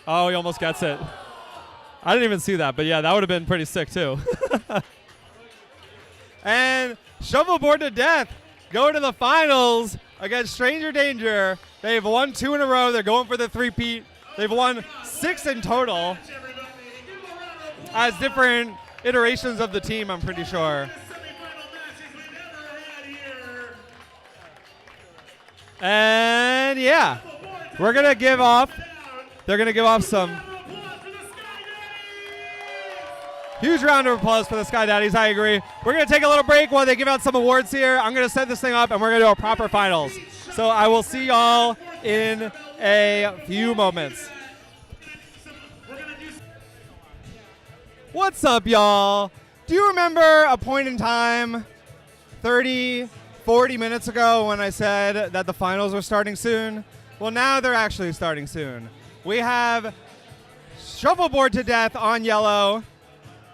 Oh, he almost gets it. I didn't even see that, but yeah, that would have been pretty sick too. And Shuffleboard to Death go to the finals against Stranger Danger. They've won 2 in a row. They're going for the three-peat. They've won 6 in total as different iterations of the team, I'm pretty sure. And yeah, they're going to give off some huge round of applause for the Sky Daddies. I agree. We're going to take a little break while they give out some awards here. I'm going to set this thing up, and we're going to do a proper finals. So I will see y'all in a few moments. What's up, y'all? Do you remember a point in time 30, 40 minutes ago when I said that the finals were starting soon? Well, now they're actually starting soon. We have Shuffleboard to Death on yellow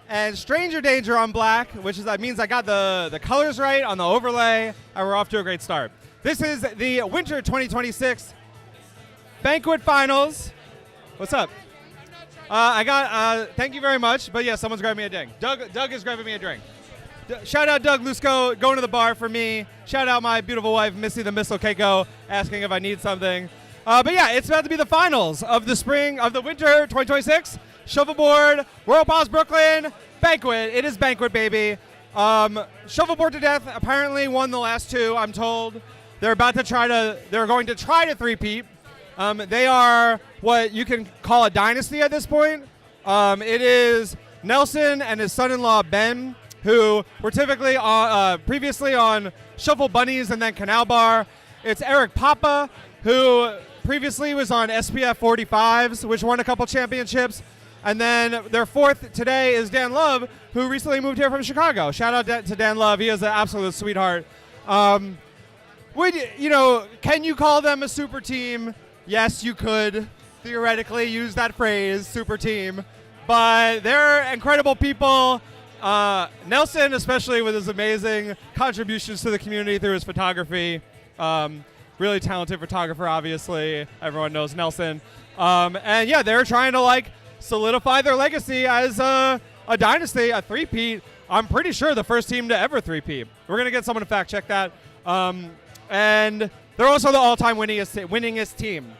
and Stranger Danger on black, that means I got the colors right on the overlay, and we're off to a great start. This is the Winter 2026 Banquet Finals. What's up? Thank you very much, but yeah, someone's grabbing me a drink. Doug is grabbing me a drink. Shout out Doug Lusco going to the bar for me. Shout out my beautiful wife, Missy the Missile Keiko, asking if I need something. But yeah, it's about to be the finals of the Winter 2026 Shuffleboard Royal Palms Brooklyn Banquet. It is Banquet, baby. Shuffleboard to Death apparently won the last 2, I'm told. They're going to try to three-peat. They are what you can call a dynasty at this point. It is Nelson and his son-in-law Ben, who were typically previously on Shuffle Bunnies and then Canal Bar. It's Eric Papa, who previously was on SPF 45s, which won a couple championships. And then their 4th today is Dan Love, who recently moved here from Chicago. Shout out to Dan Love. He is an absolute sweetheart. Can you call them a super team? Yes, you could theoretically use that phrase, super team. but they're incredible people. Nelson, especially with his amazing contributions to the community through his photography. Really talented photographer, obviously. Everyone knows Nelson. And yeah, they're trying to like solidify their legacy as a dynasty, a three-peat. I'm pretty sure the first team to ever three-peat. We're going to get someone to fact check that. And they're also the all-time winningest team.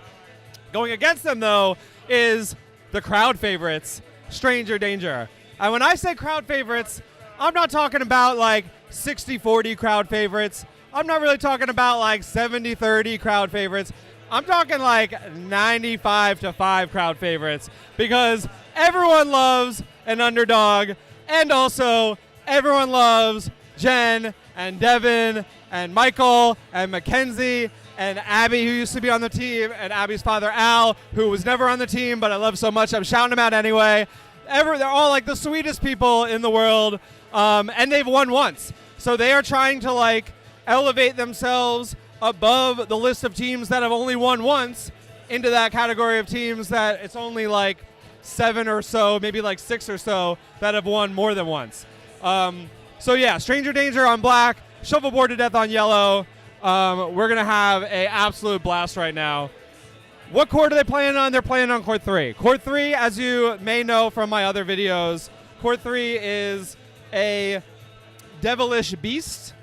Going against them, though, is the crowd favorites, Stranger Danger. And when I say crowd favorites, I'm not talking about like 60-40 crowd favorites. I'm not really talking about like 70-30 crowd favorites. I'm talking like 95-5 crowd favorites, because everyone loves an underdog, and also everyone loves Jen and Devin and Michael and Mackenzie and Abby, who used to be on the team, and Abby's father Al, who was never on the team but I love so much I'm shouting him out anyway. They're all like the sweetest people in the world, and they've won once. So they are trying to like elevate themselves above the list of teams that have only won once into that category of teams that it's only like 7 or so, maybe like 6 or so that have won more than once. So yeah, Stranger Danger on black, Shuffleboard to Death on yellow. We're going to have an absolute blast right now. What court are they playing on? They're playing on court 3. Court 3, as you may know from my other videos, court 3 is a devilish beast.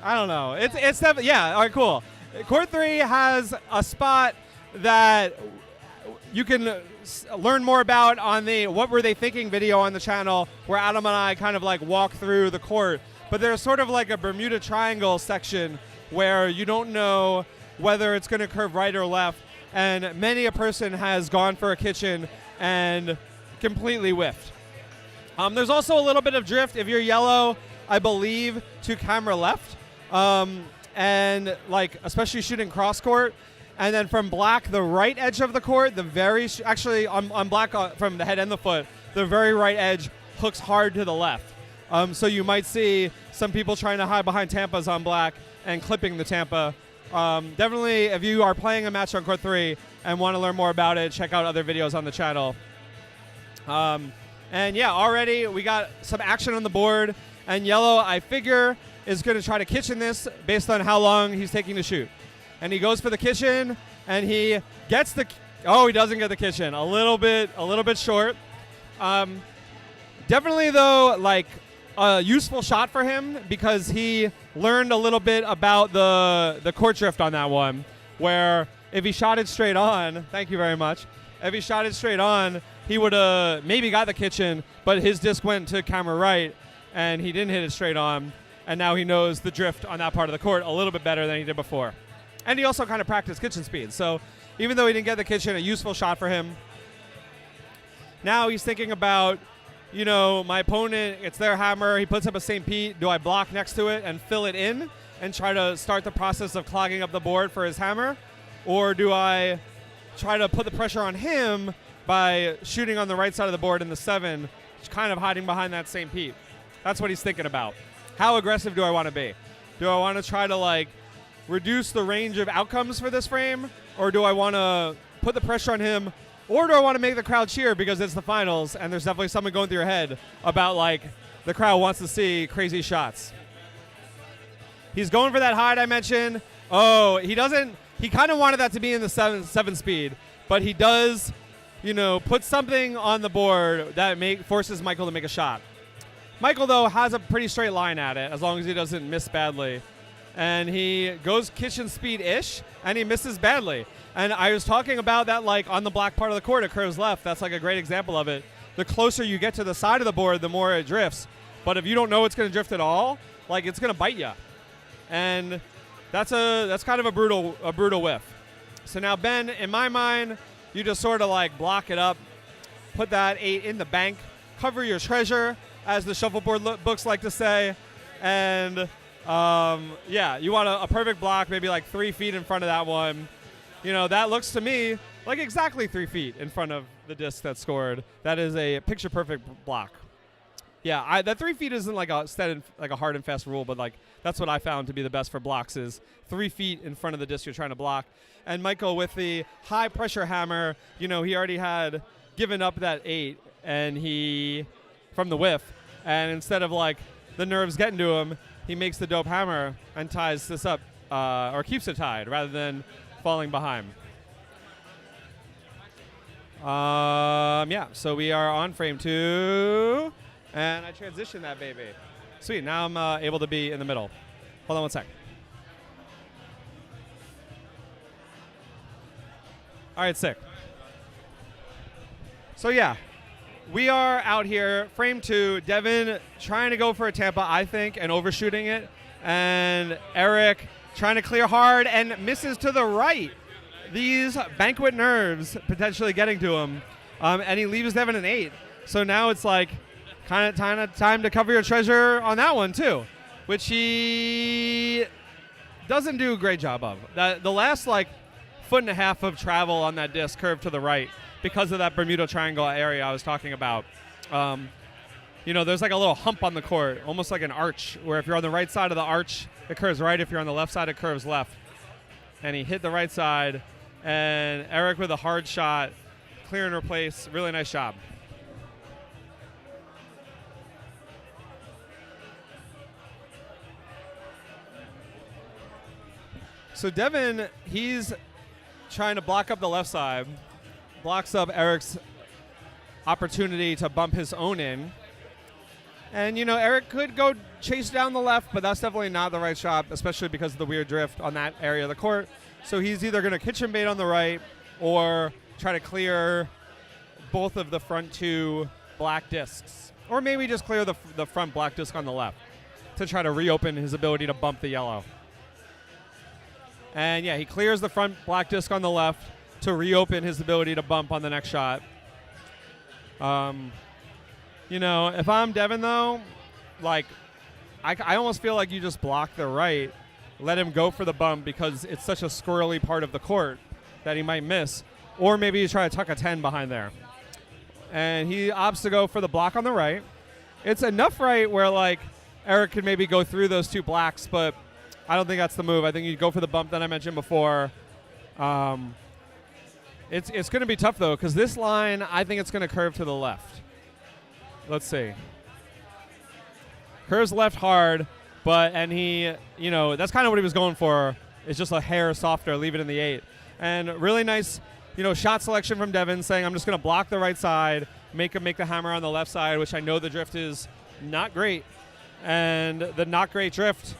I don't know. It's yeah, all right, cool. Court 3 has a spot that you can learn more about on the What Were They Thinking video on the channel, where Adam and I kind of like walk through the court. But there's sort of like a Bermuda Triangle section where you don't know whether it's going to curve right or left. And many a person has gone for a kitchen and completely whiffed. There's also a little bit of drift if you're yellow, I believe, to camera left. And like especially shooting cross court. And then from black, the right edge of the court, actually on black from the head and the foot, the very right edge hooks hard to the left. So you might see some people trying to hide behind Tampas on black and clipping the Tampa. Definitely, if you are playing a match on court 3 and want to learn more about it, check out other videos on the channel. And yeah, already we got some action on the board. And yellow, I figure, is going to try to kitchen this based on how long he's taking to shoot. And he goes for the kitchen, and he gets the... Oh, he doesn't get the kitchen. A little bit short. Definitely, though, like a useful shot for him, because he learned a little bit about the court drift on that one, where if he shot it straight on... Thank you very much. If he shot it straight on, he would have maybe got the kitchen, but his disc went to camera right, and he didn't hit it straight on. And now he knows the drift on that part of the court a little bit better than he did before. And he also kind of practiced kitchen speed. So even though he didn't get the kitchen, a useful shot for him. Now he's thinking about, you know, my opponent, it's their hammer. He puts up a St. Pete. Do I block next to it and fill it in and try to start the process of clogging up the board for his hammer? Or do I try to put the pressure on him by shooting on the right side of the board in the 7, kind of hiding behind that St. Pete? That's what he's thinking about. How aggressive do I want to be? Do I want to try to like reduce the range of outcomes for this frame, or do I want to put the pressure on him, or do I want to make the crowd cheer because it's the finals and there's definitely something going through your head about like the crowd wants to see crazy shots? He's going for that hide I mentioned. Oh, he doesn't. He kind of wanted that to be in the 7 speed, but he does, you know, put something on the board that forces Michael to make a shot. Michael, though, has a pretty straight line at it, as long as he doesn't miss badly. And he goes kitchen speed-ish, and he misses badly. And I was talking about that, like, on the black part of the court, it curves left. That's, like, a great example of it. The closer you get to the side of the board, the more it drifts. But if you don't know it's going to drift at all, like, it's going to bite you. And that's kind of a brutal whiff. So now, Ben, in my mind, you just sort of, like, block it up, put that 8 in the bank, cover your treasure, as the shuffleboard books like to say. And, yeah, you want a perfect block, maybe like 3 feet in front of that one. You know, that looks to me like exactly 3 feet in front of the disc that scored. That is a picture-perfect block. Yeah, that 3 feet isn't like a hard and fast rule, but like that's what I found to be the best for blocks is 3 feet in front of the disc you're trying to block. And Michael with the high-pressure hammer, you know, he already had given up that 8 and he from the whiff, and instead of like the nerves getting to him, he makes the dope hammer and ties this up, or keeps it tied rather than falling behind. Yeah, so we are on frame 2, and I transition that baby. Sweet, now I'm able to be in the middle. Hold on one sec. All right, sick. So yeah, we are out here, frame 2, Devin trying to go for a Tampa, I think, and overshooting it, and Eric trying to clear hard and misses to the right. These banquet nerves potentially getting to him, and he leaves Devin an 8. So now it's like kind of time to cover your treasure on that one too, which he doesn't do a great job of. The last like foot and a half of travel on that disc curved to the right because of that Bermuda Triangle area I was talking about. You know, there's like a little hump on the court, almost like an arch, where if you're on the right side of the arch, it curves right. If you're on the left side, it curves left. And he hit the right side, and Eric with a hard shot, clear and replace. Really nice job. So Devin, he's trying to block up the left side, blocks up Eric's opportunity to bump his own in. And, you know, Eric could go chase down the left, but that's definitely not the right shot, especially because of the weird drift on that area of the court. So he's either going to kitchen bait on the right or try to clear both of the front 2 black discs. Or maybe just clear the front black disc on the left to try to reopen his ability to bump the yellow. And, yeah, he clears the front black disc on the left to reopen his ability to bump on the next shot. You know, if I'm Devin, though, like, I almost feel like you just block the right, let him go for the bump because it's such a squirrely part of the court that he might miss. Or maybe you try to tuck a 10 behind there. And he opts to go for the block on the right. It's enough right where, like, Eric could maybe go through those 2 blacks, but I don't think that's the move. I think you go for the bump that I mentioned before. It's going to be tough, though, because this line, I think it's going to curve to the left. Let's see. Curves left hard, and he, you know, that's kind of what he was going for. It's just a hair softer, leave it in the 8. And really nice, you know, shot selection from Devin saying, I'm just going to block the right side, make him make the hammer on the left side, which I know the drift is not great. And the not great drift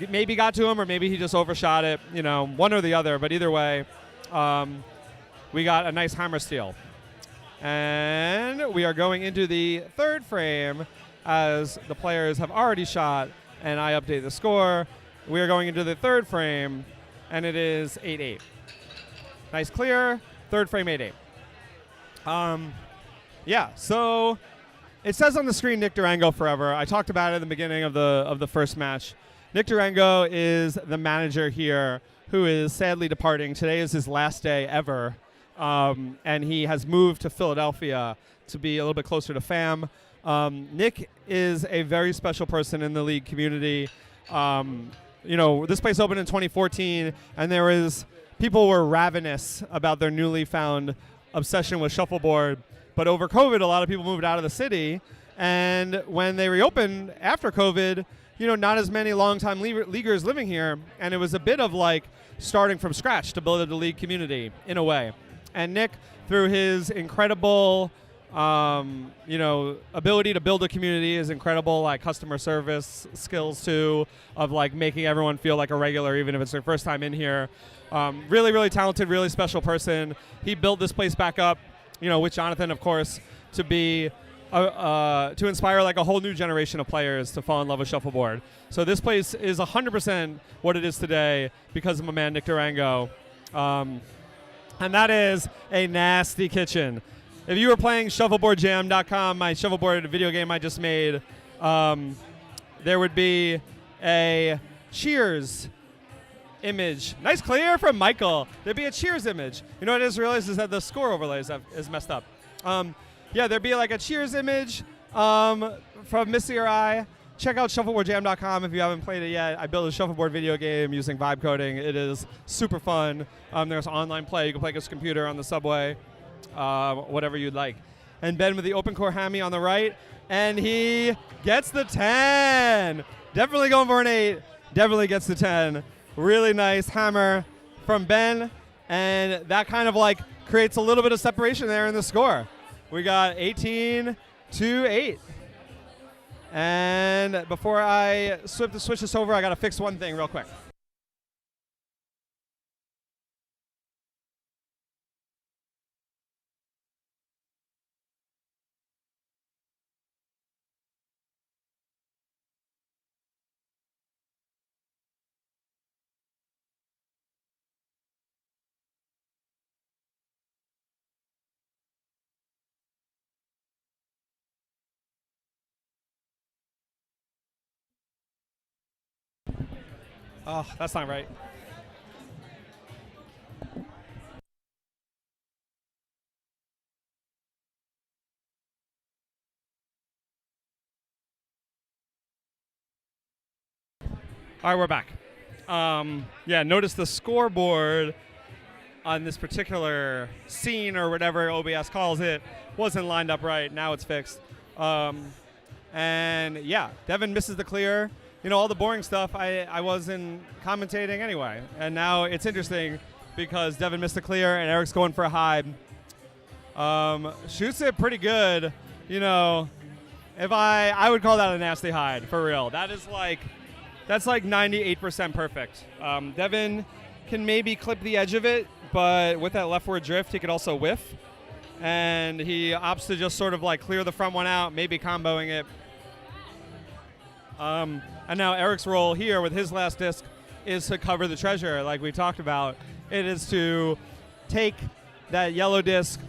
maybe got to him, or maybe he just overshot it, you know, one or the other. But either way, we got a nice hammer steal. And we are going into the 3rd frame as the players have already shot, and I update the score. We are going into the 3rd frame, and it is 8-8. Nice clear, 3rd frame 8-8. Yeah, so it says on the screen Nick Durango forever. I talked about it in the beginning of the first match. Nick Durango is the manager here who is sadly departing. Today is his last day ever. And he has moved to Philadelphia to be a little bit closer to fam. Nick is a very special person in the league community. You know, this place opened in 2014, and people were ravenous about their newly found obsession with shuffleboard. But over COVID, a lot of people moved out of the city. And when they reopened after COVID, you know, not as many longtime leaguers living here. And it was a bit of like starting from scratch to build up the league community in a way. And Nick, through his incredible, you know, ability to build a community, his incredible like customer service skills too, of like making everyone feel like a regular, even if it's their first time in here. Really, really talented, really special person. He built this place back up, you know, with Jonathan, of course, to be to inspire like a whole new generation of players to fall in love with shuffleboard. So this place is 100% what it is today because of my man Nick Durango. And that is a nasty kitchen. If you were playing shuffleboardjam.com, my shuffleboard video game I just made, there would be a Cheers image. Nice clear from Michael. There'd be a Cheers image. You know what I just realized is that the score overlays is messed up. Yeah, there'd be like a Cheers image from Missy or I. Check out shuffleboardjam.com if you haven't played it yet. I built a shuffleboard video game using vibe coding. It is super fun. There's online play. You can play against a computer on the subway, whatever you'd like. and Ben with the open core hammy on the right, and he gets the 10. Definitely going for an 8. Definitely gets the 10. Really nice hammer from Ben, and that kind of like creates a little bit of separation there in the score. We got 18-8. And before I switch this over, I got to fix one thing real quick. Oh, that's not right. All right, we're back. Yeah, notice the scoreboard on this particular scene or whatever OBS calls it wasn't lined up right. Now it's fixed. And yeah, Devin misses the clear. You know, all the boring stuff I wasn't commentating anyway. And now it's interesting because Devin missed the clear and Eric's going for a hide. Shoots it pretty good. You know, if I would call that a nasty hide, for real. That's like 98% perfect. Devin can maybe clip the edge of it, but with that leftward drift, he could also whiff. And he opts to just sort of like clear the front one out, maybe comboing it. And now Eric's role here with his last disc is to cover the treasure, like we talked about. It is to take that yellow disc,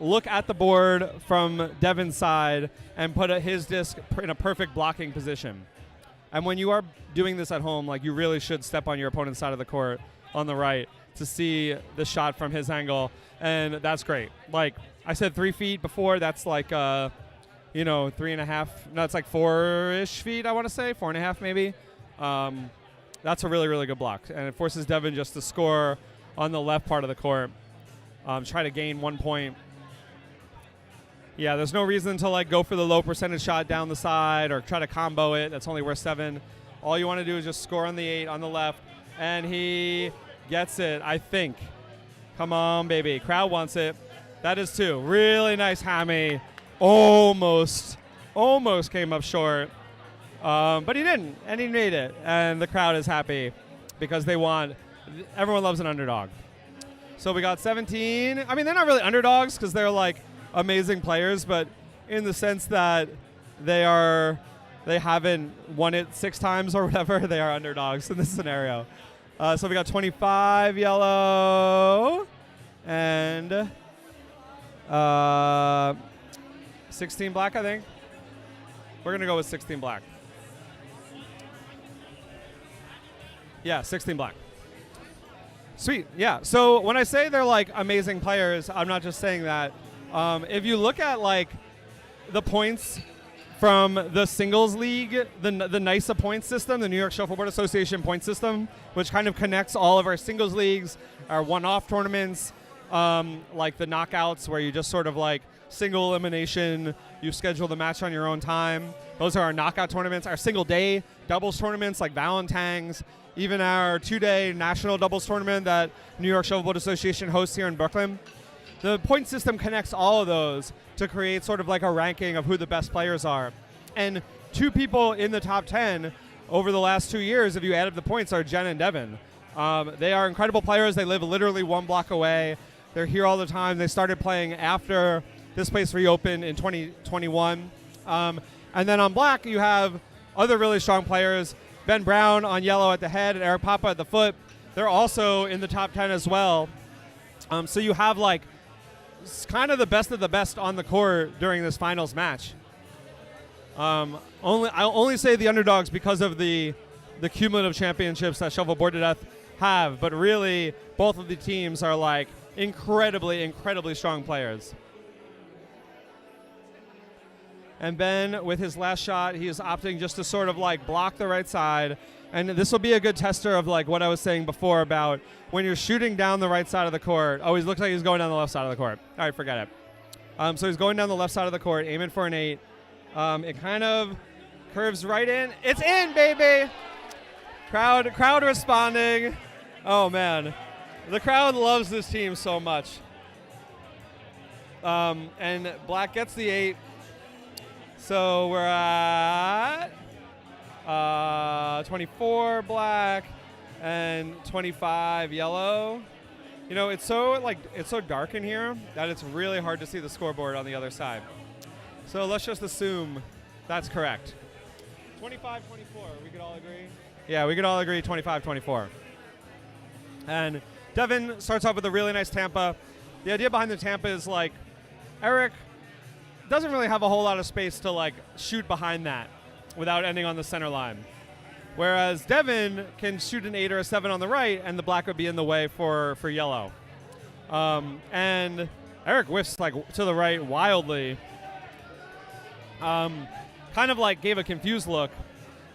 look at the board from Devin's side, and put his disc in a perfect blocking position. And when you are doing this at home, like, you really should step on your opponent's side of the court on the right to see the shot from his angle, and that's great. Like I said, 3 feet before, that's like 3.5. No, it's like 4-ish feet, I want to say, 4.5 maybe. That's a really, really good block. And it forces Devin just to score on the left part of the court. Try to gain 1 point. Yeah, there's no reason to like go for the low percentage shot down the side or try to combo it. That's only worth 7. All you want to do is just score on the 8 on the left. And he gets it, I think. Come on, baby. Crowd wants it. That is 2. Really nice hammy. Almost came up short, but he didn't, and he made it, and the crowd is happy because everyone loves an underdog. So we got 17. I mean, they're not really underdogs because they're like amazing players, but in the sense that they haven't won it 6 times or whatever, they are underdogs in this scenario. So we got 25 yellow and 16 black, I think. We're going to go with 16 black. Yeah, 16 black. Sweet. Yeah. So when I say they're like amazing players, I'm not just saying that. If you look at like the points from the singles league, the NYSA point system, the New York Shuffleboard Association point system, which kind of connects all of our singles leagues, our one-off tournaments, like the knockouts where you just sort of like single elimination, you schedule the match on your own time. Those are our knockout tournaments. Our single day doubles tournaments like Valentine's, even our 2-day national doubles tournament that New York Shuffleboard Association hosts here in Brooklyn. The point system connects all of those to create sort of like a ranking of who the best players are. And 2 people in the top 10 over the last 2 years, if you add up the points, are Jen and Devin. They are incredible players. They live literally 1 block away. They're here all the time. They started playing after this place reopened in 2021. And then on black, you have other really strong players. Ben Brown on yellow at the head and Eric Papa at the foot. They're also in the top 10 as well. So you have like kind of the best on the court during this finals match. I'll only say the underdogs because of the cumulative championships that Shuffleboard to Death have, but really both of the teams are like incredibly strong players. And Ben, with his last shot, he is opting just to sort of like block the right side. And this will be a good tester of like what I was saying before about when you're shooting down the right side of the court. Oh, he looks like he's going down the left side of the court. All right, forget it. So he's going down the left side of the court, aiming for an 8. It kind of curves right in. It's in, baby! Crowd responding. Oh, man. The crowd loves this team so much. And black gets the 8. So we're at 24 black and 25 yellow. You know, it's so dark in here that it's really hard to see the scoreboard on the other side. So let's just assume that's correct. 25-24, we could all agree? Yeah, we could all agree 25-24. And Devin starts off with a really nice Tampa. The idea behind the Tampa is like, Eric doesn't really have a whole lot of space to like shoot behind that without ending on the center line. Whereas Devin can shoot an 8 or a 7 on the right, and the black would be in the way for yellow. And Eric whiffs like to the right wildly. Kind of like gave a confused look,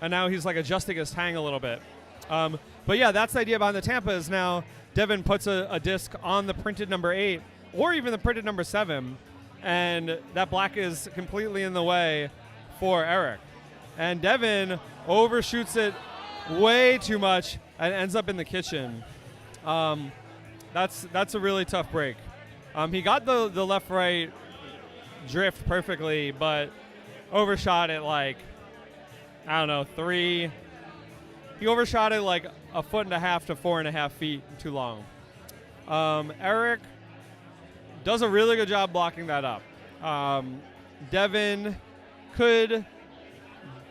and now he's like adjusting his hang a little bit. But yeah, that's the idea behind the Tampa is now Devin puts a disc on the printed number 8 or even the printed number 7, and that black is completely in the way for Eric. And Devin overshoots it way too much and ends up in the kitchen. That's a really tough break. He got the left-right drift perfectly, but overshot it like, I don't know, 3. He overshot it like 1.5 to 4.5 feet too long. Eric does a really good job blocking that up. Devin could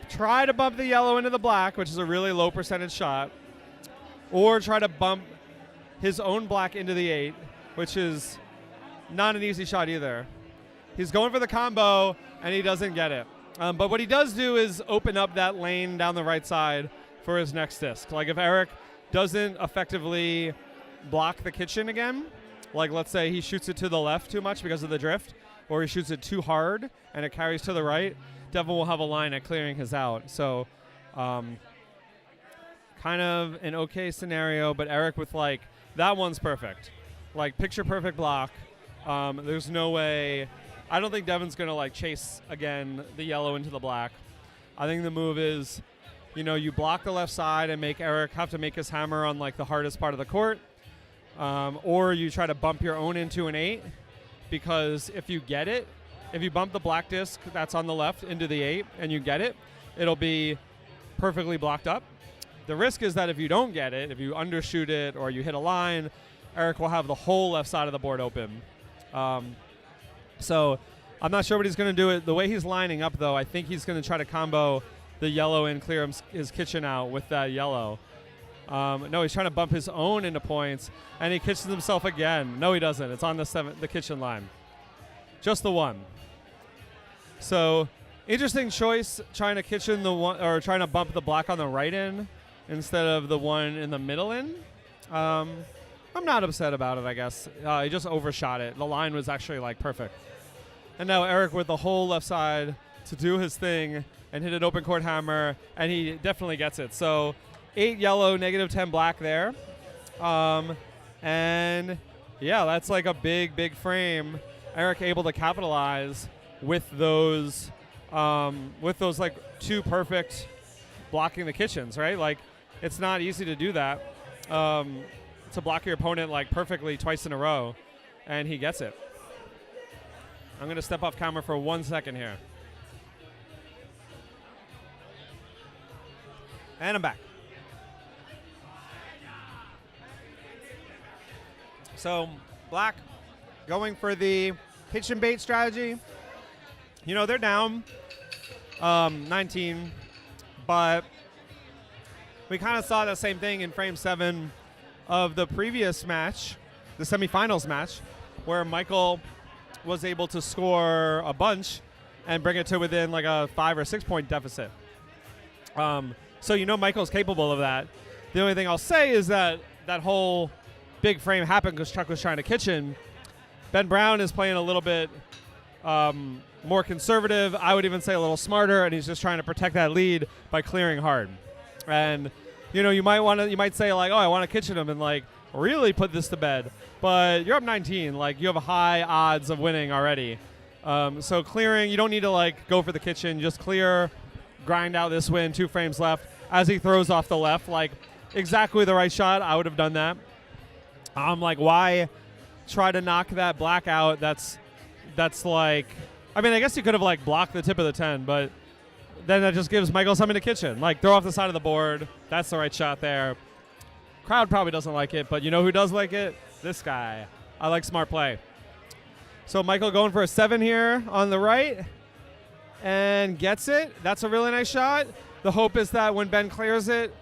try to bump the yellow into the black, which is a really low percentage shot, or try to bump his own black into the 8, which is not an easy shot either. He's going for the combo, and he doesn't get it. But what he does do is open up that lane down the right side for his next disc. Like if Eric doesn't effectively block the kitchen again, like let's say he shoots it to the left too much because of the drift, or he shoots it too hard and it carries to the right, Devin will have a line at clearing his out. So kind of an okay scenario, but Eric with like, that one's perfect. Like picture perfect block. There's no way. I don't think Devin's going to like chase again the yellow into the black. I think the move is, you know, you block the left side and make Eric have to make his hammer on like the hardest part of the court. Or you try to bump your own into an 8, because if you get it, if you bump the black disc that's on the left into the 8 and you get it, it'll be perfectly blocked up. The risk is that if you don't get it, if you undershoot it or you hit a line, Eric will have the whole left side of the board open. So I'm not sure what he's going to do. The way he's lining up, though, I think he's going to try to combo the yellow and clear his kitchen out with that yellow. No, he's trying to bump his own into points, and he kitchens himself again. No, he doesn't. It's on the kitchen line. Just the one. So interesting choice, trying to kitchen the one, or trying to bump the black on the right in instead of the one in the middle in. I'm not upset about it, I guess. He just overshot it. The line was actually like perfect. And now Eric with the whole left side to do his thing and hit an open court hammer, and he definitely gets it. So 8 yellow, -10 black there. And yeah, that's like a big frame. Eric able to capitalize with those like 2 perfect blocking the kitchens, right? Like it's not easy to do that. To block your opponent like perfectly twice in a row, and he gets it. I'm going to step off camera for 1 second here. And I'm back. So black going for the kitchen bait strategy. You know, they're down 19, but we kind of saw the same thing in frame 7 of the previous match, the semifinals match, where Michael was able to score a bunch and bring it to within like a 5 or 6 point deficit. So you know Michael's capable of that. The only thing I'll say is that that whole big frame happened because Chuck was trying to kitchen. Ben Brown is playing a little bit more conservative. I would even say a little smarter, and he's just trying to protect that lead by clearing hard. And you know, you might say like, oh, I want to kitchen him and like really put this to bed. But you're up 19. Like you have high odds of winning already. So clearing, you don't need to like go for the kitchen. Just clear, grind out this win. 2 frames left as he throws off the left. Like exactly the right shot. I would have done that. Like why try to knock that black out? That's like, I mean, I guess you could have like blocked the tip of the 10, but then that just gives Michael something to kitchen. Like throw off the side of the board. That's the right shot there. Crowd probably doesn't like it, but you know who does like it? This guy. I like smart play. So Michael going for a 7 here on the right and gets it. That's a really nice shot. The hope is that when Ben clears it,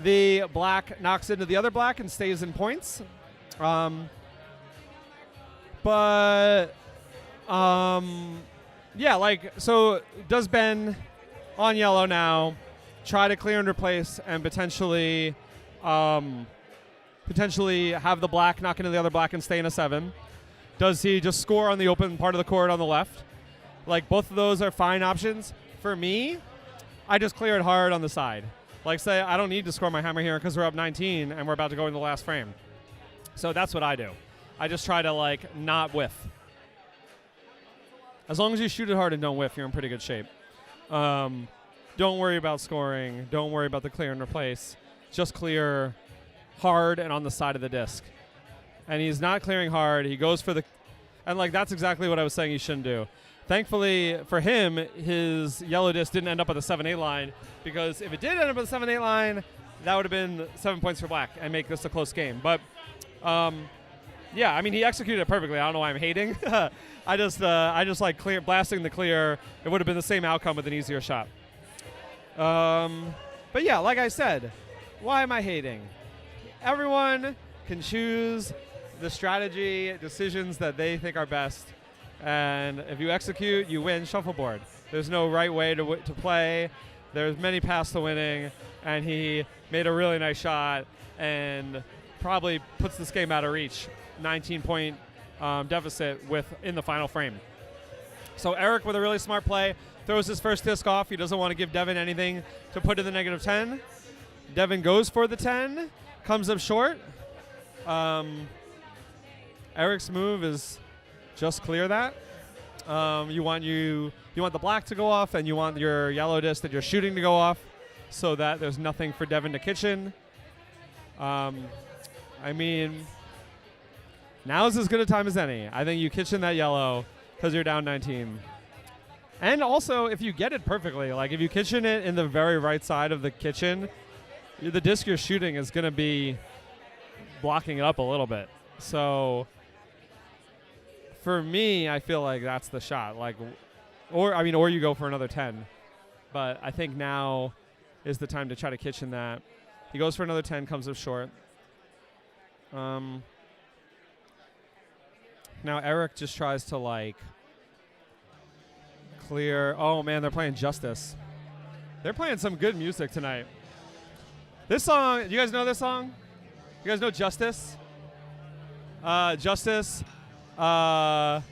the black knocks into the other black and stays in points. Yeah, like, so does Ben on yellow now try to clear and replace and potentially have the black knock into the other black and stay in a 7? Does he just score on the open part of the court on the left? Like, both of those are fine options. For me, I just clear it hard on the side. Like, say, I don't need to score my hammer here because we're up 19 and we're about to go into the last frame. So that's what I do. I just try to, like, not whiff. As long as you shoot it hard and don't whiff, you're in pretty good shape. Don't worry about scoring. Don't worry about the clear and replace. Just clear hard and on the side of the disc. And he's not clearing hard. He goes for the... And, like, that's exactly what I was saying he shouldn't do. Thankfully, for him, his yellow disc didn't end up at the 7-8 line, because if it did end up at the 7-8 line, that would have been 7 points for black and make this a close game. But, yeah, I mean, he executed it perfectly. I don't know why I'm hating. I just like blasting the clear. It would have been the same outcome with an easier shot. But, yeah, like I said, why am I hating? Everyone can choose the strategy decisions that they think are best, and if you execute, you win shuffleboard. There's no right way to play. There's many paths to winning, and he made a really nice shot and probably puts this game out of reach. 19-point deficit in the final frame. So Eric with a really smart play throws his first disc off. He doesn't want to give Devin anything to put in the negative 10. Devin goes for the 10, comes up short. Eric's move is just clear that. You want the black to go off, and you want your yellow disc that you're shooting to go off, so that there's nothing for Devin to kitchen. I mean, now's as good a time as any. I think you kitchen that yellow because you're down 19. And also, if you get it perfectly, like if you kitchen it in the very right side of the kitchen, the disc you're shooting is going to be blocking it up a little bit. So for me, I feel like that's the shot. Like, or you go for another 10. But I think now is the time to try to kitchen that. He goes for another 10, comes up short. Now Eric just tries to like clear. Oh man, they're playing Justice. They're playing some good music tonight. This song, do you guys know this song? You guys know Justice? Justice, like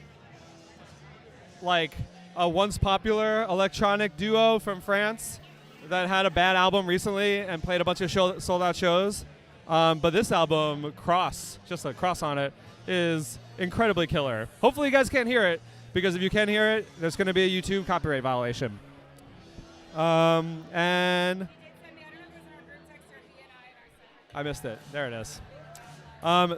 a once popular electronic duo from France that had a bad album recently and played a bunch of sold out shows. But this album, Cross, just a cross on it, is incredibly killer. Hopefully you guys can't hear it, because if you can hear it, there's going to be a YouTube copyright violation. And I missed it. There it is.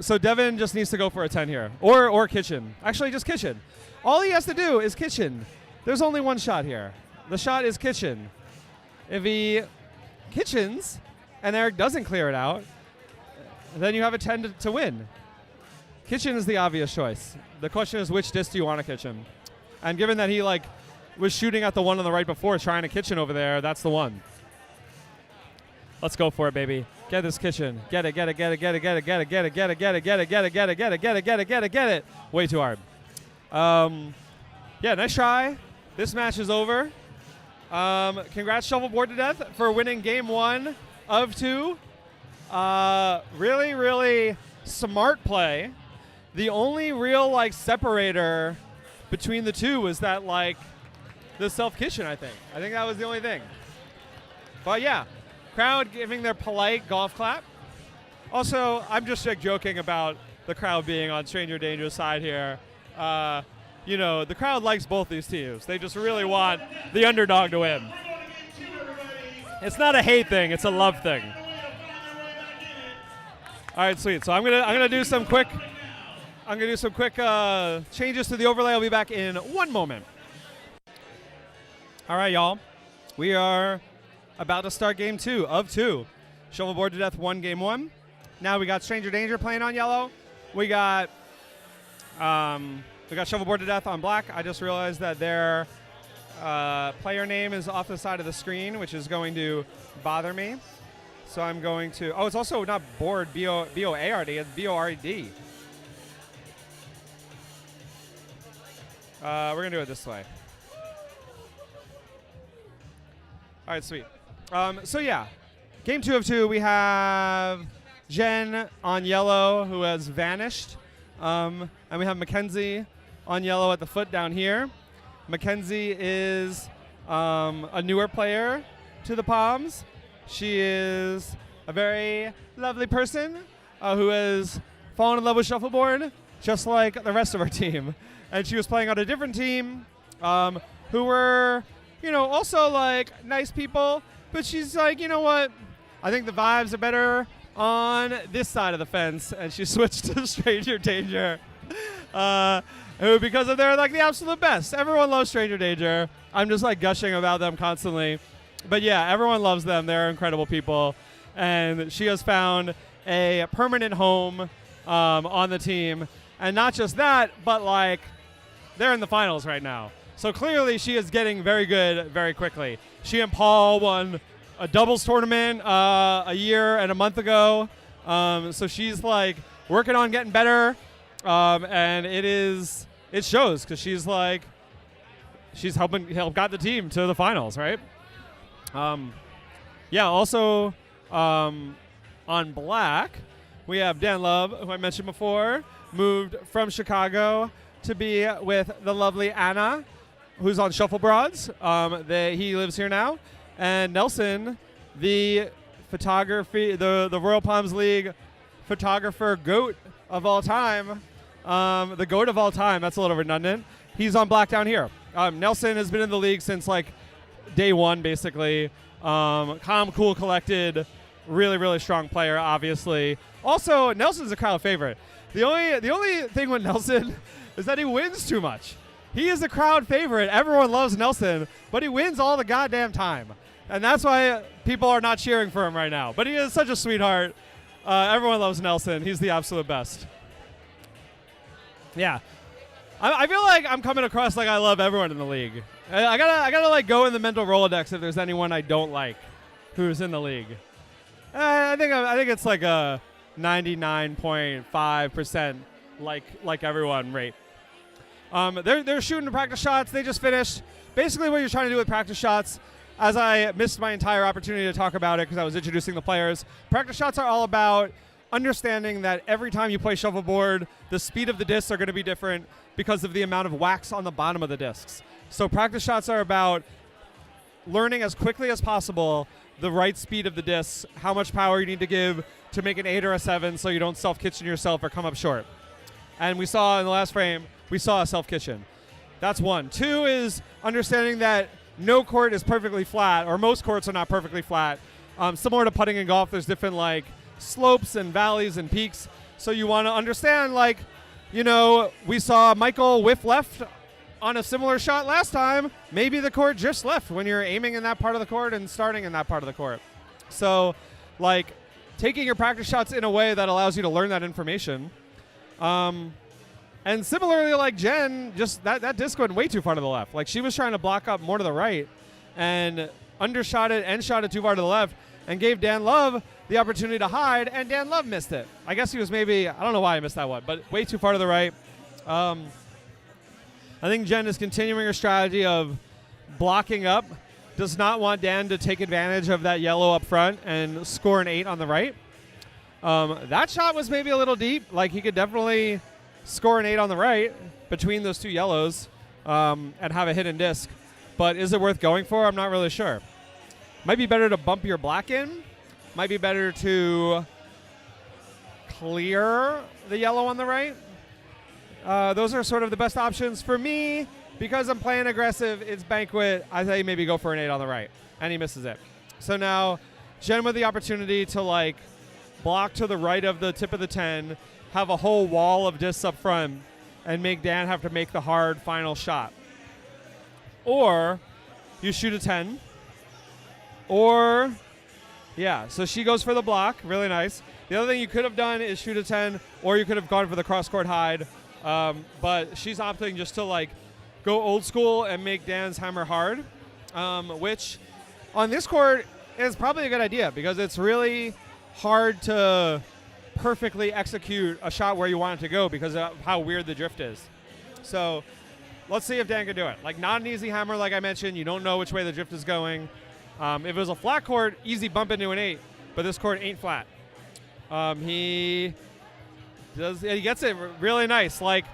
So Devin just needs to go for a 10 here. Or kitchen. Actually, just kitchen. All he has to do is kitchen. There's only one shot here. The shot is kitchen. If he kitchens and Eric doesn't clear it out, then you have a 10 to win. Kitchen is the obvious choice. The question is, which disc do you want to kitchen? And given that he like was shooting at the one on the right before, trying to kitchen over there, that's the one. Let's go for it, baby. Get this kitchen. Get it, get it, get it, get it, get it, get it, get it, get it, get it, get it, get it, get it, get it, get it, get it, get it, get it. Way too hard. Yeah, nice try. This match is over. Congrats, Shuffleboard to Death, for winning game 1 of 2. Really, really smart play. The only real like separator between the two was that like the self-kitchen, I think. I think that was the only thing. But yeah, crowd giving their polite golf clap. Also, I'm just like joking about the crowd being on Stranger Danger's side here. you know, the crowd likes both these teams. They just really want the underdog to win. It's not a hate thing, it's a love thing. All right, sweet. So I'm gonna do some quick changes to the overlay. I'll be back in one moment. All right, y'all. We are about to start game 2 of 2. Shuffleboard to Death won game 1. Now we got Stranger Danger playing on yellow. We got Shuffleboard to Death on black. I just realized that their player name is off the side of the screen, which is going to bother me. So I'm going to. Oh, it's also not board, B-O-A-R-D. It's B-O-R-E-D. We're going to do it this way. All right, sweet. So, yeah, game 2 of 2, we have Jen on yellow, who has vanished. And we have Mackenzie on yellow at the foot down here. Mackenzie is a newer player to the Palms. She is a very lovely person who has fallen in love with shuffleboard, just like the rest of our team. And she was playing on a different team who were, you know, also like nice people. But she's like, you know what? I think the vibes are better on this side of the fence. And she switched to Stranger Danger. Who, because of they're like the absolute best. Everyone loves Stranger Danger. I'm just like gushing about them constantly. But yeah, everyone loves them. They're incredible people. And she has found a permanent home on the team. And not just that, but like they're in the finals right now. So clearly she is getting very good very quickly. She and Paul won a doubles tournament a year and a month ago. So she's like working on getting better. And it shows because she's helped got the team to the finals, right? Yeah, also on black, we have Dan Love, who I mentioned before, moved from Chicago to be with the lovely Anna, who's on Shufflebroads. He lives here now. And Nelson, the photography, the Royal Palms League photographer GOAT of all time, the GOAT of all time, that's a little redundant. He's on black down here. Nelson has been in the league since like day one, basically. Calm, cool, collected, really, really strong player, obviously. Also, Nelson's a crowd favorite. The only thing with Nelson is that he wins too much. He is a crowd favorite. Everyone loves Nelson, but he wins all the goddamn time. And that's why people are not cheering for him right now. But he is such a sweetheart. Everyone loves Nelson. He's the absolute best. Yeah. I feel like I'm coming across like I love everyone in the league. I gotta like go in the mental Rolodex if there's anyone I don't like who's in the league. I think it's like a 99.5% like everyone rate. They're shooting the practice shots. They just finished. Basically, what you're trying to do with practice shots, as I missed my entire opportunity to talk about it because I was introducing the players, practice shots are all about understanding that every time you play shuffleboard, the speed of the discs are going to be different because of the amount of wax on the bottom of the discs. So practice shots are about learning as quickly as possible the right speed of the discs, how much power you need to give to make an 8 or a 7 so you don't self-kitchen yourself or come up short. And we saw in the last frame, we saw a self-kitchen. That's one. Two is understanding that no court is perfectly flat, or most courts are not perfectly flat. Similar to putting in golf, there's different like slopes and valleys and peaks. So you want to understand, like, you know, we saw Michael whiff left on a similar shot last time. Maybe the court just left when you're aiming in that part of the court and starting in that part of the court. So, like, taking your practice shots in a way that allows you to learn that information. And similarly, like Jen, just that disc went way too far to the left. Like, she was trying to block up more to the right and undershot it and shot it too far to the left and gave Dan Love the opportunity to hide, and Dan Love missed it. I guess he was maybe, I don't know why he missed that one, but way too far to the right. I think Jen is continuing her strategy of blocking up, does not want Dan to take advantage of that yellow up front and score an 8 on the right. That shot was maybe a little deep. Like, he could definitely score an 8 on the right between those two yellows and have a hidden disc. But is it worth going for? I'm not really sure. Might be better to bump your black in. Might be better to clear the yellow on the right. those are sort of the best options for me. Because I'm playing aggressive, it's Banquet. I say maybe go for an 8 on the right, and he misses it. So now Jen with the opportunity to like block to the right of the tip of the 10, have a whole wall of discs up front, and make Dan have to make the hard final shot. Or you shoot a 10. Or, yeah, so she goes for the block. Really nice. The other thing you could have done is shoot a 10, or you could have gone for the cross-court hide. But she's opting just to like go old school and make Dan's hammer hard, which on this court is probably a good idea because it's really hard to perfectly execute a shot where you want it to go because of how weird the drift is. So let's see if Dan can do it. Like, not an easy hammer, like I mentioned. You don't know which way the drift is going. If it was a flat court, easy bump into an 8, but this court ain't flat. He gets it really nice. Like,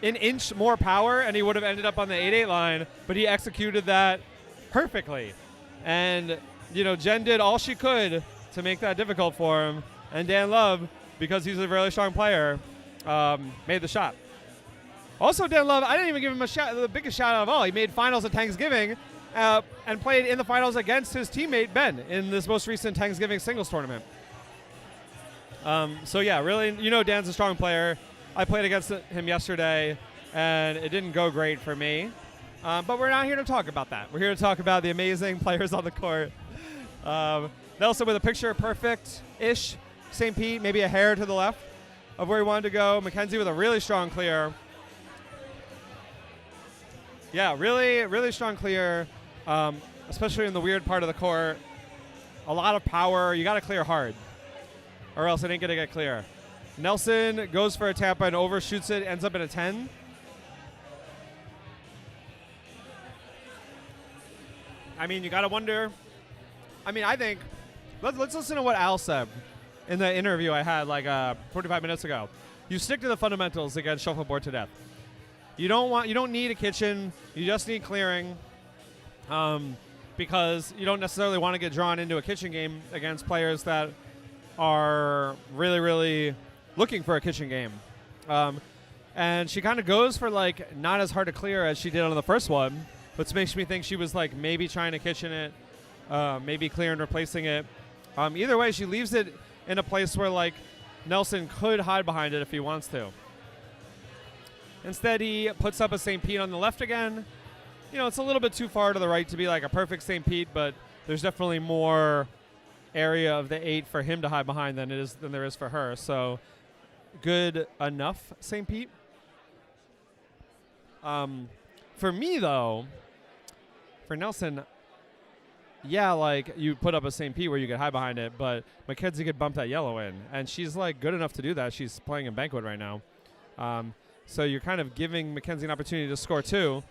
an inch more power, and he would have ended up on the 8-8 line, but he executed that perfectly. And, you know, Jen did all she could to make that difficult for him, and Dan Love, because he's a really strong player, made the shot. Also, Dan Love, I didn't even give him the biggest shout out of all. He made finals at Thanksgiving and played in the finals against his teammate Ben in this most recent Thanksgiving singles tournament. So, yeah, really, you know Dan's a strong player. I played against him yesterday, and it didn't go great for me. But we're not here to talk about that. We're here to talk about the amazing players on the court. Nelson with a picture perfect-ish. St. Pete, maybe a hair to the left of where he wanted to go. Mackenzie with a really strong clear. Yeah, really, really strong clear, especially in the weird part of the court. A lot of power. You got to clear hard, or else it ain't going to get clear. Nelson goes for a Tampa and overshoots it, ends up in a 10. I mean, you got to wonder. I mean, I think, let's listen to what Al said in the interview I had like 45 minutes ago. You stick to the fundamentals against shuffleboard to death. You don't need a kitchen. You just need clearing, because you don't necessarily want to get drawn into a kitchen game against players that are really, really looking for a kitchen game. And she kind of goes for like not as hard to clear as she did on the first one, which makes me think she was like maybe trying to kitchen it, maybe clear and replacing it. Either way, she leaves it in a place where like Nelson could hide behind it if he wants to. Instead, he puts up a St. Pete on the left again. You know, it's a little bit too far to the right to be like a perfect St. Pete, but there's definitely more area of the 8 for him to hide behind than there is for her. So good enough, St. Pete. For me, though, for Nelson, yeah, like you put up a St. Pete where you could hide behind it, but Mackenzie could bump that yellow in, and she's like good enough to do that. She's playing in Banquet right now. So you're kind of giving Mackenzie an opportunity to score 2,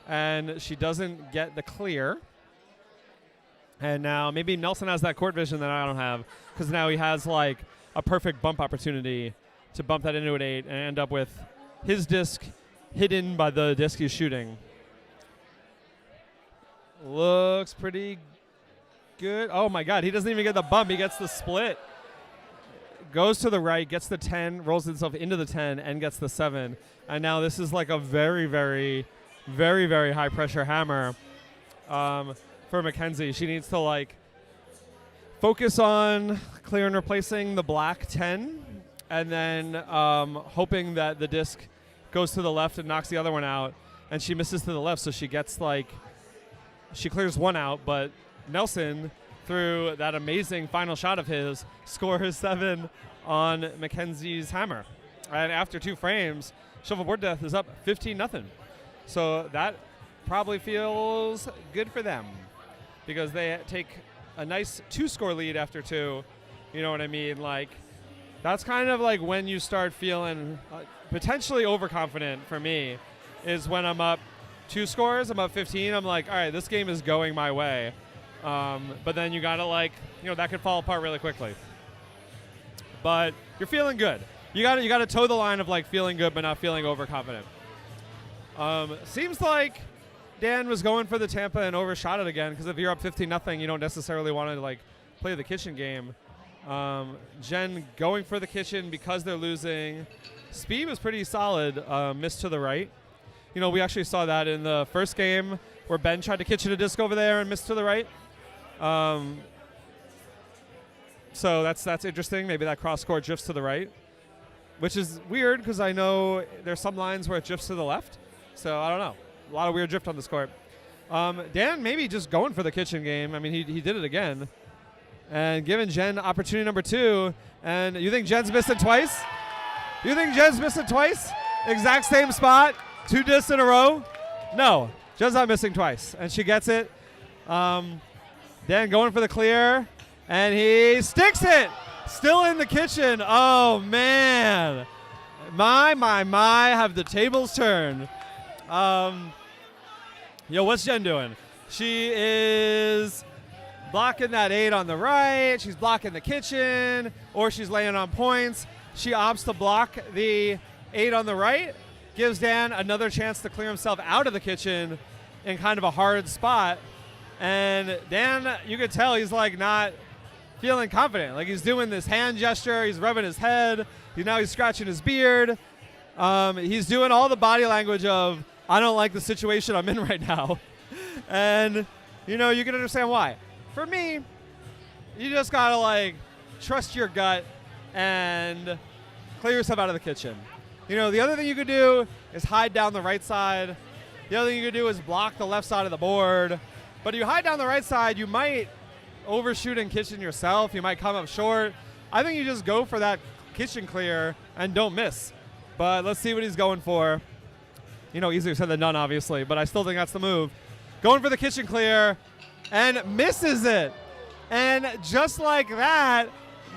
and she doesn't get the clear. And now maybe Nelson has that court vision that I don't have, because now he has like a perfect bump opportunity to bump that into an 8 and end up with his disc hidden by the disc he's shooting. Looks pretty good. Oh my God, he doesn't even get the bump. He gets the split. Goes to the right, gets the 10, rolls himself into the 10, and gets the 7. And now this is like a very, very, very, very high pressure hammer for Mackenzie. She needs to like focus on clear and replacing the black 10, and then hoping that the disc goes to the left and knocks the other one out. And she misses to the left, so she gets like, she clears one out, but Nelson, through that amazing final shot of his, scores 7 on Mackenzie's hammer. And after 2 frames, Shuffleboard Death is up 15-0. So that probably feels good for them, because they take a nice 2-score lead after 2. You know what I mean? Like, that's kind of like when you start feeling potentially overconfident for me, is when I'm up 2 scores, I'm up 15. I'm like, all right, this game is going my way. But then you got to like, you know, that could fall apart really quickly. But you're feeling good. You got to toe the line of like feeling good but not feeling overconfident. Seems like Dan was going for the Tampa and overshot it again, because if you're up 15-0, you don't necessarily want to like play the kitchen game. Jen going for the kitchen because they're losing. Speed was pretty solid, missed to the right. You know, we actually saw that in the first game where Ben tried to kitchen a disc over there and missed to the right. So that's interesting. Maybe that cross court drifts to the right, which is weird because I know there's some lines where it drifts to the left. So I don't know. A lot of weird drift on this court. Dan maybe just going for the kitchen game. I mean, he did it again. And giving Jen opportunity number 2. And you think Jen's missed it twice? You think Jen's missed it twice? Exact same spot, 2 discs in a row? No, Jen's not missing twice. And she gets it. Dan going for the clear. And he sticks it. Still in the kitchen. Oh, man. My, have the tables turned. What's Jen doing? She is blocking that 8 on the right. She's blocking the kitchen, or she's laying on points. She opts to block the 8 on the right, gives Dan another chance to clear himself out of the kitchen in kind of a hard spot. And Dan, you could tell he's like not feeling confident. Like he's doing this hand gesture. He's rubbing his head. He's scratching his beard. He's doing all the body language of, I don't like the situation I'm in right now. And, you can understand why. For me, you just got to, like, trust your gut and clear yourself out of the kitchen. The other thing you could do is hide down the right side. The other thing you could do is block the left side of the board. But if you hide down the right side, you might overshoot and kitchen yourself. You might come up short. I think you just go for that kitchen clear and don't miss. But let's see what he's going for. Easier said than done, obviously, but I still think that's the move. Going for the kitchen clear and misses it. And just like that,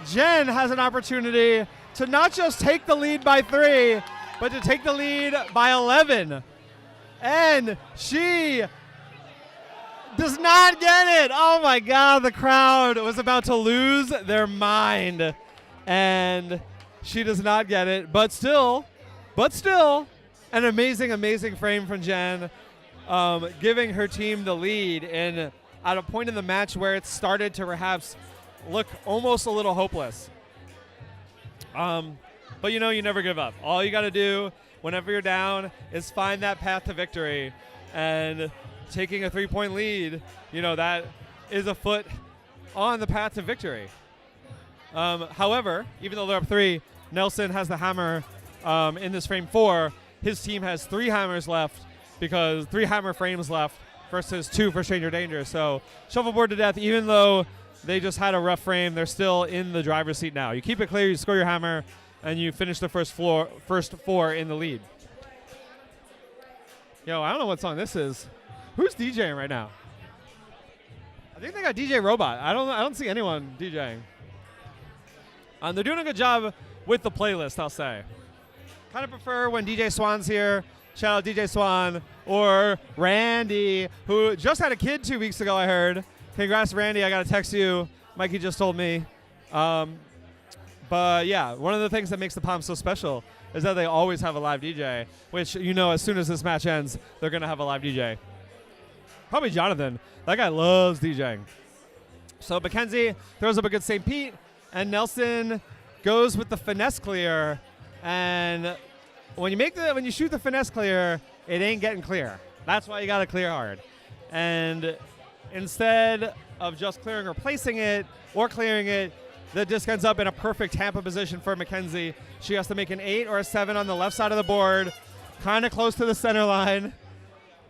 Jen has an opportunity to not just take the lead by 3, but to take the lead by 11. And she does not get it. Oh, my God. The crowd was about to lose their mind. And she does not get it. But still, an amazing frame from Jen, giving her team the lead and at a point in the match where it started to perhaps look almost a little hopeless. But you never give up. All you got to do whenever you're down is find that path to victory. And taking a 3-point lead, that is a foot on the path to victory. However, even though they're up 3, Nelson has the hammer in this frame 4. His team has 3 hammers left because 3 hammer frames left versus 2 for Stranger Danger. So shuffleboard to death, even though they just had a rough frame, they're still in the driver's seat now. You keep it clear, you score your hammer, and you finish the first 4 in the lead. I don't know what song this is. Who's DJing right now? I think they got DJ Robot. I don't see anyone DJing. They're doing a good job with the playlist, I'll say. Kind of prefer when DJ Swan's here. Shout out DJ Swan. Or Randy, who just had a kid 2 weeks ago, I heard. Congrats, Randy. I got to text you. Mikey just told me. But, yeah, one of the things that makes the Palms so special is that they always have a live DJ, which, as soon as this match ends, they're going to have a live DJ. Probably Jonathan. That guy loves DJing. So Mackenzie throws up a good St. Pete, and Nelson goes with the finesse clear. And when you shoot the finesse clear, it ain't getting clear. That's why you got to clear hard. And instead of just clearing or placing it or clearing it, the disc ends up in a perfect Tampa position for Mackenzie. She has to make an 8 or a 7 on the left side of the board, kind of close to the center line,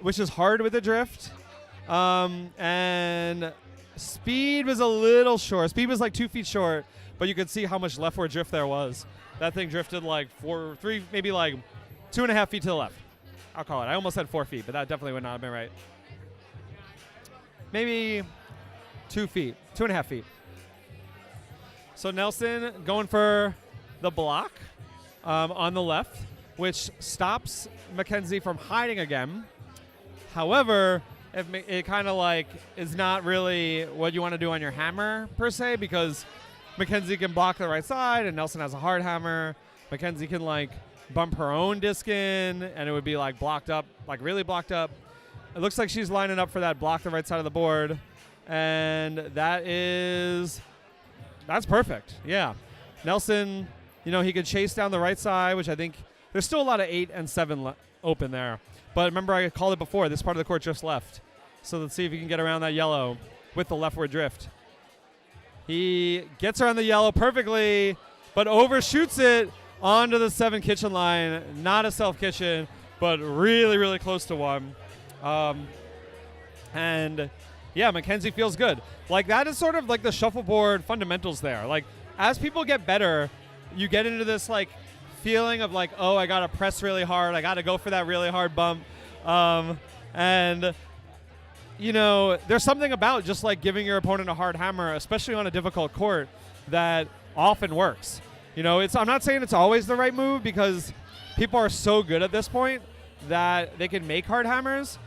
which is hard with the drift. And speed was a little short. Speed was like 2 feet short, but you could see how much leftward drift there was. That thing drifted like 3, maybe like 2.5 feet to the left. I'll call it. I almost said 4 feet, but that definitely would not have been right. Maybe 2 feet, 2.5 feet. So Nelson going for the block on the left, which stops Mackenzie from hiding again. However, it kind of like is not really what you want to do on your hammer per se, because Mackenzie can block the right side and Nelson has a hard hammer. Mackenzie can like bump her own disc in and it would be like blocked up, like really blocked up. It looks like she's lining up for that block the right side of the board. And that's perfect. Yeah. Nelson, he could chase down the right side, which I think there's still a lot of 8 and 7 open there. But remember, I called it before. This part of the court just left. So let's see if he can get around that yellow with the leftward drift. He gets around the yellow perfectly, but overshoots it onto the 7 kitchen line. Not a self kitchen, but really, really close to one. And yeah, Mackenzie feels good. Like, that is sort of like the shuffleboard fundamentals there. Like, as people get better, you get into this like feeling of like, oh, I gotta press really hard. I gotta go for that really hard bump. And there's something about just like giving your opponent a hard hammer, especially on a difficult court, that often works. I'm not saying it's always the right move, because people are so good at this point that they can make hard hammers,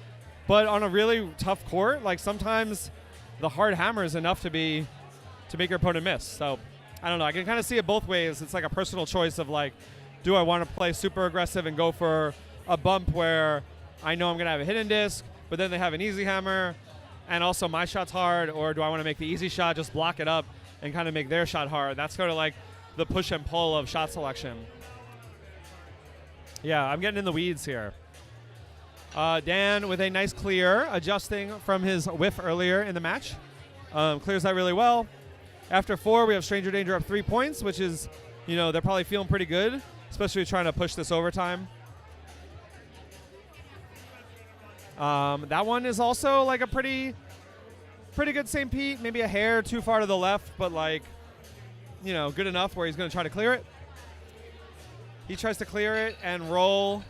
but on a really tough court, like, sometimes the hard hammer is enough to make your opponent miss. So I don't know. I can kind of see it both ways. It's like a personal choice of like, do I want to play super aggressive and go for a bump where I know I'm going to have a hidden disc, but then they have an easy hammer, and also my shot's hard, or do I want to make the easy shot, just block it up, and kind of make their shot hard? That's sort of like the push and pull of shot selection. Yeah, I'm getting in the weeds here. Dan with a nice clear, adjusting from his whiff earlier in the match. Clears that really well. After 4, we have Stranger Danger up 3 points, which is, they're probably feeling pretty good, especially trying to push this overtime. That one is also like a pretty good St. Pete, maybe a hair too far to the left, but like, good enough where he's going to try to clear it. He tries to clear it and roll.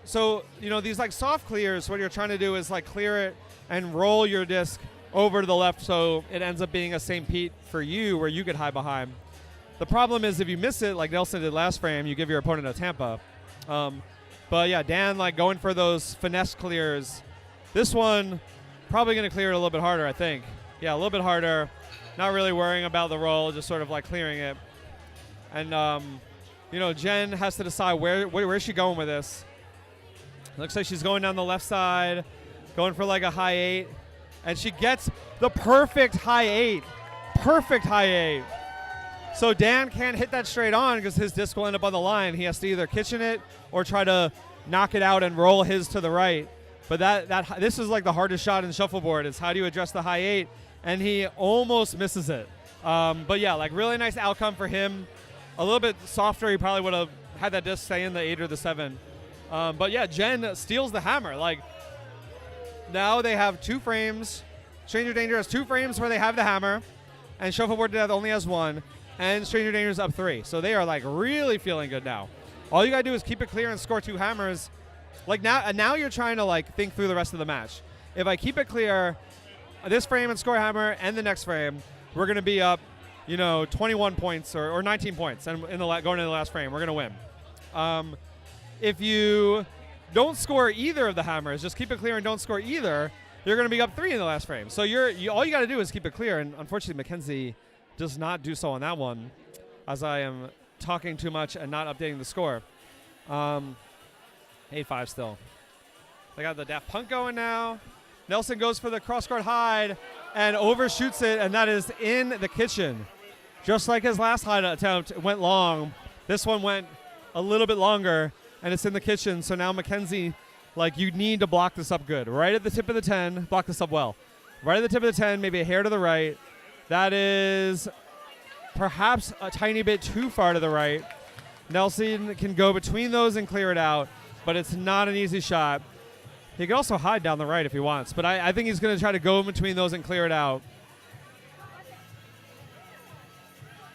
So, these like soft clears, what you're trying to do is like clear it and roll your disc over to the left, so it ends up being a St. Pete for you where you get high behind. The problem is if you miss it, like Nelson did last frame, you give your opponent a Tampa. But yeah, Dan like going for those finesse clears. This one probably going to clear it a little bit harder, I think. Yeah, a little bit harder. Not really worrying about the roll, just sort of like clearing it. And Jen has to decide where is she going with this. Looks like she's going down the left side, going for like a high 8. And she gets the perfect high 8. Perfect high 8. So Dan can't hit that straight on because his disc will end up on the line. He has to either kitchen it or try to knock it out and roll his to the right. But this is like the hardest shot in shuffleboard, is how do you address the high 8? And he almost misses it. But yeah, like really nice outcome for him. A little bit softer, he probably would have had that disc stay in the 8 or the 7. But yeah, Jen steals the hammer. Like, now they have 2 frames. Stranger Danger has 2 frames where they have the hammer, and Shuffleboard Death only has 1, and Stranger Danger's up 3. So they are like really feeling good now. All you gotta do is keep it clear and score 2 hammers. Like now you're trying to like think through the rest of the match. If I keep it clear, this frame and score a hammer, and the next frame, we're gonna be up, 21 points or 19 points, and going into the last frame, we're gonna win. If you don't score either of the hammers, just keep it clear and don't score either, you're going to be up 3 in the last frame. So all you got to do is keep it clear, and unfortunately Mackenzie does not do so on that one, as I am talking too much and not updating the score. 8-5 still. They got the Daft Punk going now. Nelson goes for the cross-court hide and overshoots it, and that is in the kitchen. Just like his last hide attempt, it went long. This one went a little bit longer, and it's in the kitchen. So now Mackenzie, like, you need to block this up good. Right at the tip of the 10, block this up well. Right at the tip of the 10, maybe a hair to the right. That is perhaps a tiny bit too far to the right. Nelson can go between those and clear it out, but it's not an easy shot. He can also hide down the right if he wants, but I think he's going to try to go in between those and clear it out.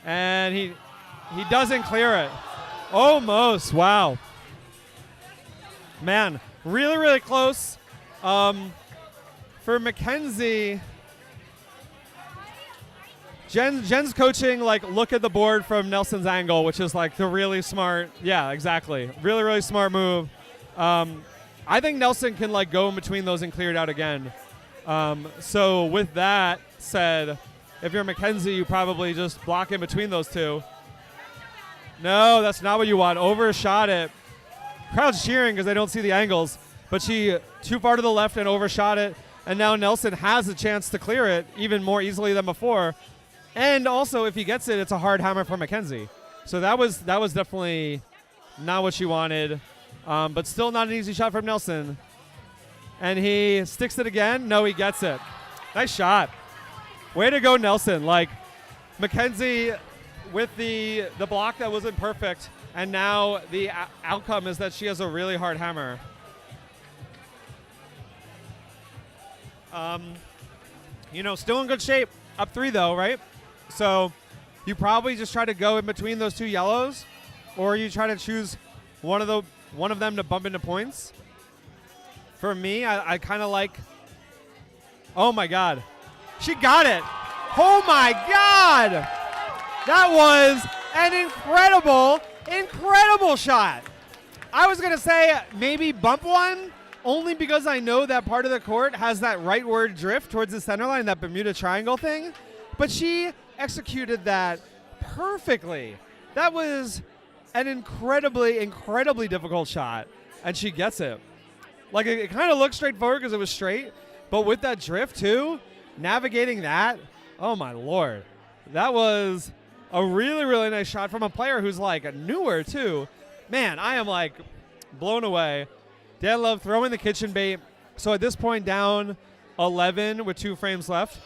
And he doesn't clear it. Almost. Wow. Man, really, really close. For Mackenzie, Jen's coaching, like, look at the board from Nelson's angle, which is like the really smart, yeah, exactly. Really, really smart move. I think Nelson can like go in between those and clear it out again. So with that said, if you're Mackenzie, you probably just block in between those two. No, that's not what you want. Overshot it. Crowd's cheering because they don't see the angles, but she too far to the left and overshot it. And now Nelson has a chance to clear it even more easily than before. And also, if he gets it, it's a hard hammer for Mackenzie. So that was definitely not what she wanted, but still not an easy shot from Nelson. And he sticks it again. No, he gets it. Nice shot. Way to go, Nelson. Like, Mackenzie with the block that wasn't perfect, and now the outcome is that she has a really hard hammer. Still in good shape. Up 3 though, right? So you probably just try to go in between those 2 yellows, or you try to choose one of them to bump into points. For me, I kind of like. Oh my God, she got it! Oh my God, that was an incredible shot. I was gonna say maybe bump one, only because I know that part of the court has that rightward drift towards the center line, that Bermuda Triangle thing. But she executed that perfectly. That was an incredibly difficult shot, and she gets it. Like, it kind of looked straightforward because it was straight, but with that drift too, navigating that, oh my Lord. That was a really nice shot from a player who's like newer too. Man, I am like blown away. Dan Love throwing the kitchen bait. So at this point, down 11 with 2 frames left.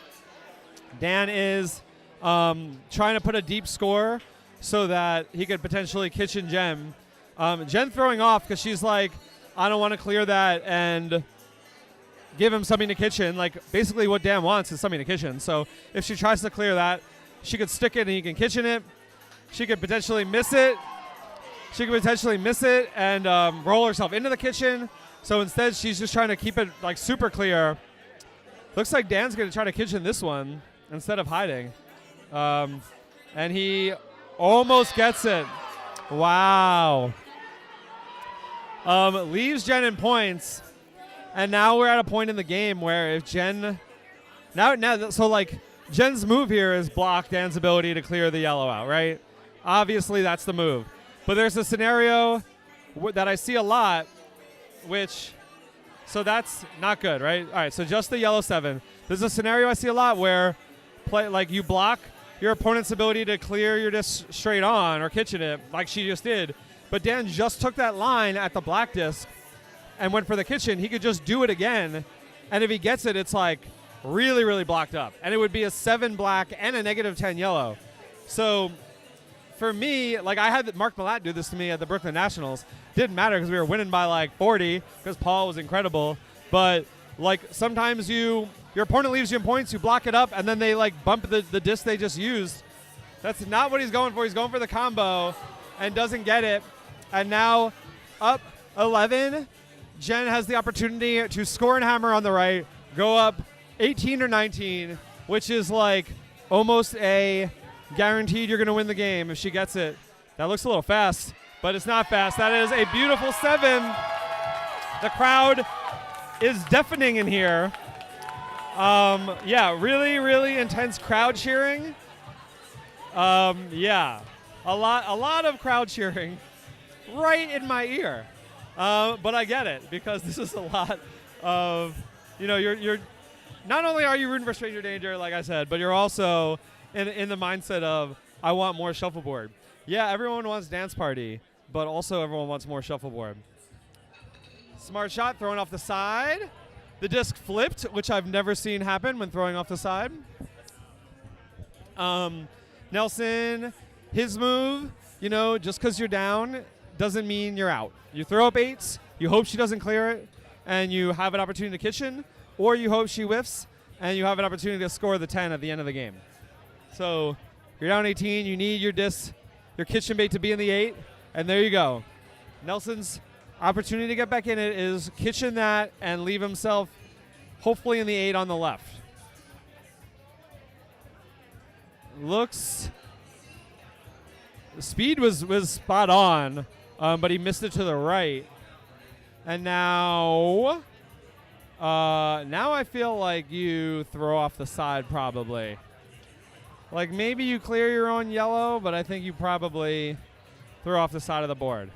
Dan is trying to put a deep score so that he could potentially kitchen Jen. Jen throwing off because she's like, I don't want to clear that and give him something to kitchen. Like, basically what Dan wants is something to kitchen. So if she tries to clear that, she could stick it and he can kitchen it. She could potentially miss it. And roll herself into the kitchen. So instead, she's just trying to keep it like super clear. Looks like Dan's going to try to kitchen this one instead of hiding. And he almost gets it. Wow. Leaves Jen in points. And now we're at a point in the game where if Jen... So like Jen's move here is block Dan's ability to clear the yellow out, right? Obviously, that's the move. But there's a scenario that I see a lot, so that's not good, right? All right, so just the yellow 7. There's a scenario I see a lot where you block your opponent's ability to clear your disc straight on or kitchen it like she just did. But Dan just took that line at the black disc and went for the kitchen. He could just do it again, and if he gets it, it's like really blocked up. And it would be a 7 black and a -10 yellow. So for me, like, I had Mark Malat do this to me at the Brooklyn Nationals. Didn't matter because we were winning by like 40 because Paul was incredible. But like sometimes your opponent leaves you in points, you block it up, and then they like bump the disc they just used. That's not what he's going for. He's going for the combo and doesn't get it. And now up 11, Jen has the opportunity to score and hammer on the right, go up 18 or 19, which is like almost a guaranteed you're going to win the game if she gets it. That looks a little fast, but it's not fast. That is a beautiful 7. The crowd is deafening in here. Yeah, really intense crowd cheering. Yeah, a lot of crowd cheering right in my ear. But I get it because this is a lot of, you're not only are you rooting for Stranger Danger, like I said, but you're also in the mindset of, I want more shuffleboard. Yeah, everyone wants dance party, but also everyone wants more shuffleboard. Smart shot, thrown off the side. The disc flipped, which I've never seen happen when throwing off the side. Nelson, his move, just because you're down doesn't mean you're out. You throw up 8s, you hope she doesn't clear it, and you have an opportunity to kitchen, or you hope she whiffs, and you have an opportunity to score the 10 at the end of the game. So you're down 18, you need your disc, your kitchen bait to be in the 8, and there you go. Nelson's opportunity to get back in it is kitchen that and leave himself hopefully in the 8 on the left. The speed was spot on, but he missed it to the right. And now I feel like you throw off the side probably. Like maybe you clear your own yellow, but I think you probably throw off the side of the board.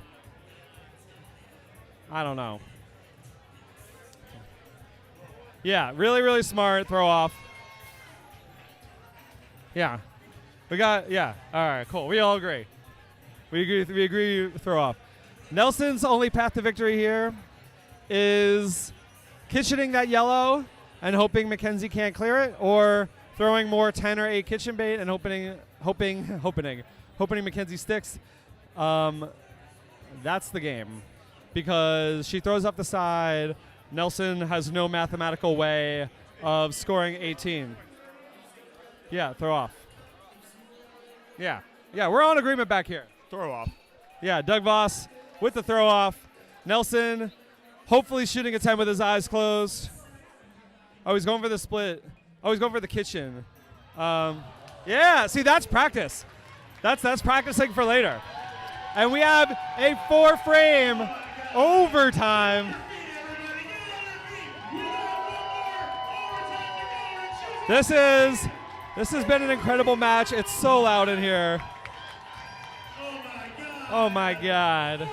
I don't know. Yeah, really smart throw off. Yeah. All right, cool. We all agree. We agree throw off. Nelson's only path to victory here is kitchening that yellow and hoping Mackenzie can't clear it, or throwing more 10 or 8 kitchen bait and hoping Mackenzie sticks. That's the game, because she throws up the side. Nelson has no mathematical way of scoring 18. Yeah, throw off. Yeah, we're all in agreement back here. Throw off. Yeah, Doug Voss with the throw off. Nelson hopefully shooting a 10 with his eyes closed. Oh, he's going for the split. Oh, he's going for the kitchen. Yeah, see, that's practice. That's practicing for later. And we have a 4-frame overtime. This has been an incredible match. It's so loud in here. Oh my God.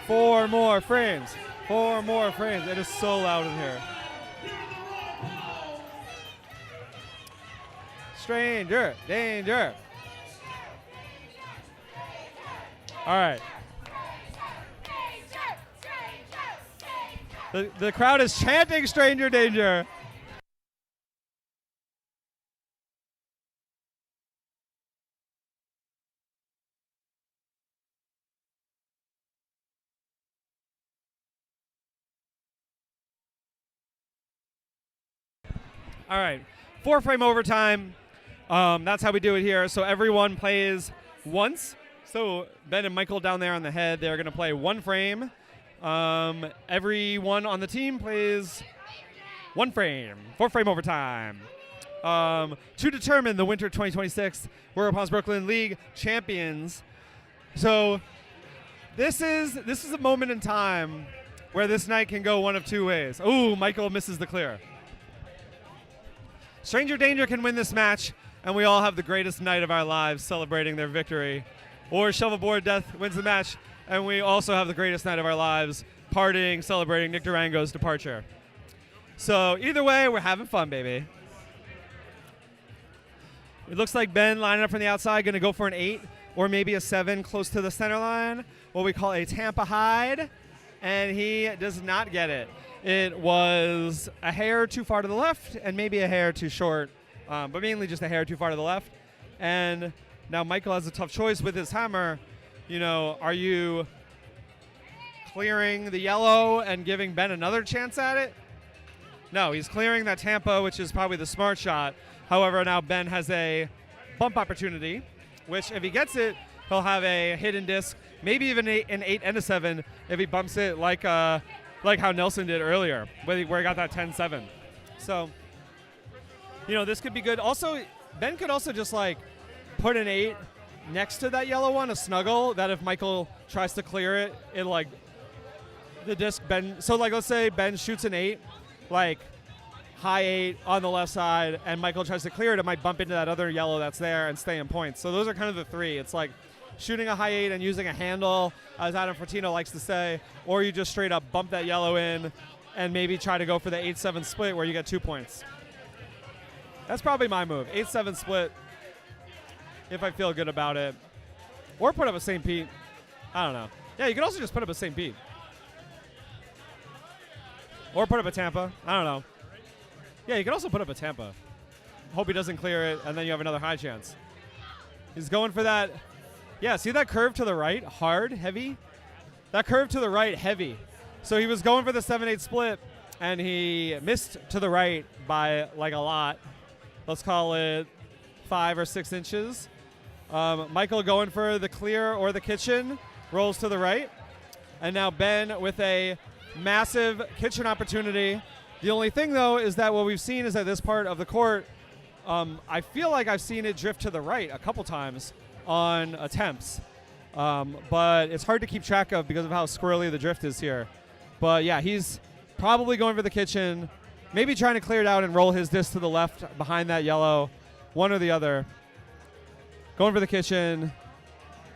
4 more frames. 4 more frames. It is so loud in here. Stranger danger. All right. The crowd is chanting stranger danger. All right, 4-frame overtime. That's how we do it here. So everyone plays once. So Ben and Michael down there on the head, they're going to play 1 frame. Everyone on the team plays 1 frame. 4-frame overtime. To determine the Winter 2026 Royal Palms Brooklyn League champions. So this is a moment in time where this night can go one of 2 ways. Ooh, Michael misses the clear. Stranger Danger can win this match, and we all have the greatest night of our lives celebrating their victory. Or Shuffleboard Death wins the match, and we also have the greatest night of our lives partying, celebrating Nick Durango's departure. So either way, we're having fun, baby. It looks like Ben lining up from the outside, going to go for an 8 or maybe a 7 close to the center line, what we call a Tampa hide, and he does not get it. It was a hair too far to the left and maybe a hair too short, but mainly just a hair too far to the left. And now Michael has a tough choice with his hammer. You know, are you clearing the yellow and giving Ben another chance at it? No, he's clearing that Tampa, which is probably the smart shot. However, now Ben has a bump opportunity, which if he gets it, he'll have a hidden disc, maybe even an 8 and a 7 if he bumps it like how Nelson did earlier, where he got that 10-7. So, you know, this could be good. Also, Ben could also just like put an 8 next to that yellow one, a snuggle, that if Michael tries to clear it, it like the disc Ben. So like, let's say Ben shoots an 8, like high 8 on the left side, and Michael tries to clear it, it might bump into that other yellow that's there and stay in points. So those are kind of the 3. It's like shooting a high 8 and using a handle, as Adam Fortino likes to say, or you just straight up bump that yellow in and maybe try to go for the 8-7 split where you get 2 points. That's probably my move. 8-7 split if I feel good about it. Or put up a St. Pete. I don't know. Yeah, you can also just put up a St. Pete. Or put up a Tampa. I don't know. Yeah, you can also put up a Tampa. Hope he doesn't clear it, and then you have another high chance. He's going for that. Yeah, see that curve to the right? Hard, heavy? That curve to the right, heavy. So he was going for the 7-8 split, and he missed to the right by like a lot. Let's call it 5 or 6 inches. Michael going for the clear or the kitchen, rolls to the right. And now Ben with a massive kitchen opportunity. The only thing, though, is that what we've seen is that this part of the court, I feel like I've seen it drift to the right a couple times on attempts. But it's hard to keep track of because of how squirrely the drift is here. But, yeah, he's probably going for the kitchen, maybe trying to clear it out and roll his disc to the left behind that yellow, one or the other. Going for the kitchen,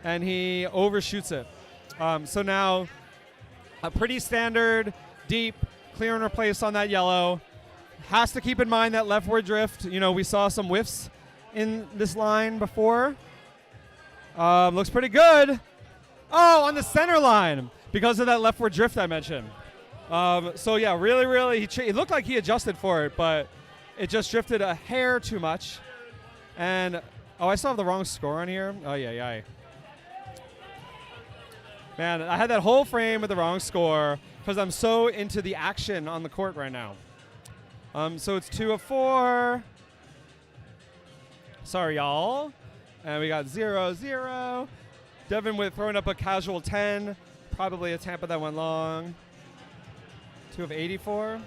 and he overshoots it. So now a pretty standard, deep, clear and replace on that yellow. Has to keep in mind that leftward drift. You know, we saw some whiffs in this line before. Looks pretty good. Oh, on the center line because of that leftward drift I mentioned. So yeah, really, it looked like he adjusted for it, but it just drifted a hair too much. And I still have the wrong score on here. Oh yeah. Man, I had that whole frame with the wrong score because I'm so into the action on the court right now. So it's 2 of 4. Sorry, y'all. And we got 0-0. Devin with throwing up a casual 10. Probably a Tampa that went long. 2 of 84.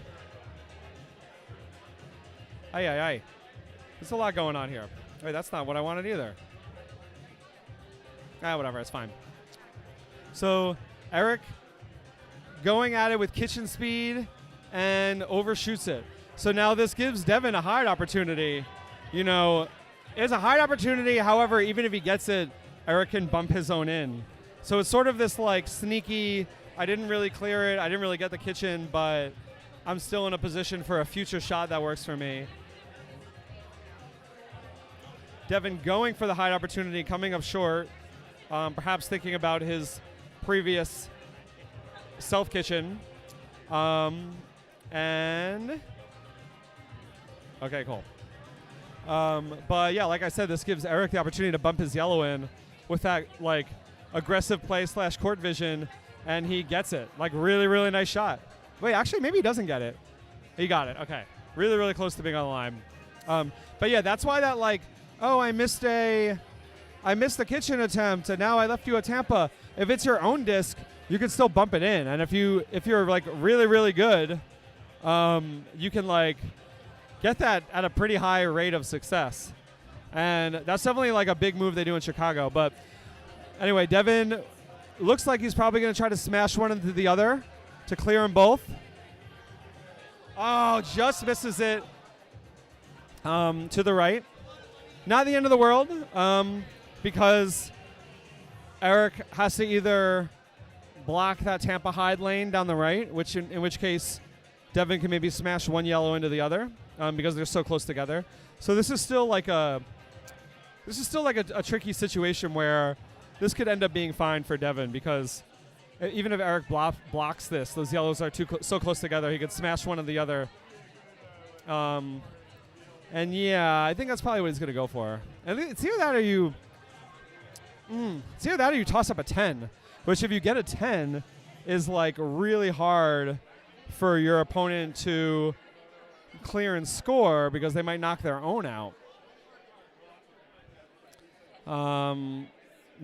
Aye. There's a lot going on here. Wait, that's not what I wanted either. Whatever, it's fine. So Eric going at it with kitchen speed and overshoots it. So now this gives Devin a hide opportunity. You know, it's a hide opportunity. However, even if he gets it, Eric can bump his own in. So it's sort of this like sneaky, I didn't really clear it, I didn't really get the kitchen, but I'm still in a position for a future shot that works for me. Devin going for the hide opportunity, coming up short, perhaps thinking about his previous self-kitchen. And okay, cool. But yeah, like I said, this gives Eric the opportunity to bump his yellow in with that like aggressive play / court vision, and he gets it. Like really nice shot. Wait, actually maybe he doesn't get it. He got it. Okay. Really close to being on the line. But yeah, that's why that like, oh, I missed the kitchen attempt and now I left you a Tampa. If it's your own disc, you can still bump it in. And if you're like really good, you can like get that at a pretty high rate of success. And that's definitely like a big move they do in Chicago. But anyway, Devin looks like he's probably going to try to smash one into the other to clear them both. Oh, just misses it to the right. Not the end of the world, because Eric has to either block that Tampa hide lane down the right, in which case Devin can maybe smash one yellow into the other, because they're so close together. So this is still like a tricky situation where this could end up being fine for Devin, because even if Eric blocks this, those yellows are so close together, he could smash one of the other. And yeah, I think that's probably what he's going to go for. And it's either that or you toss up a 10, which if you get a 10 is like really hard for your opponent to clear and score because they might knock their own out.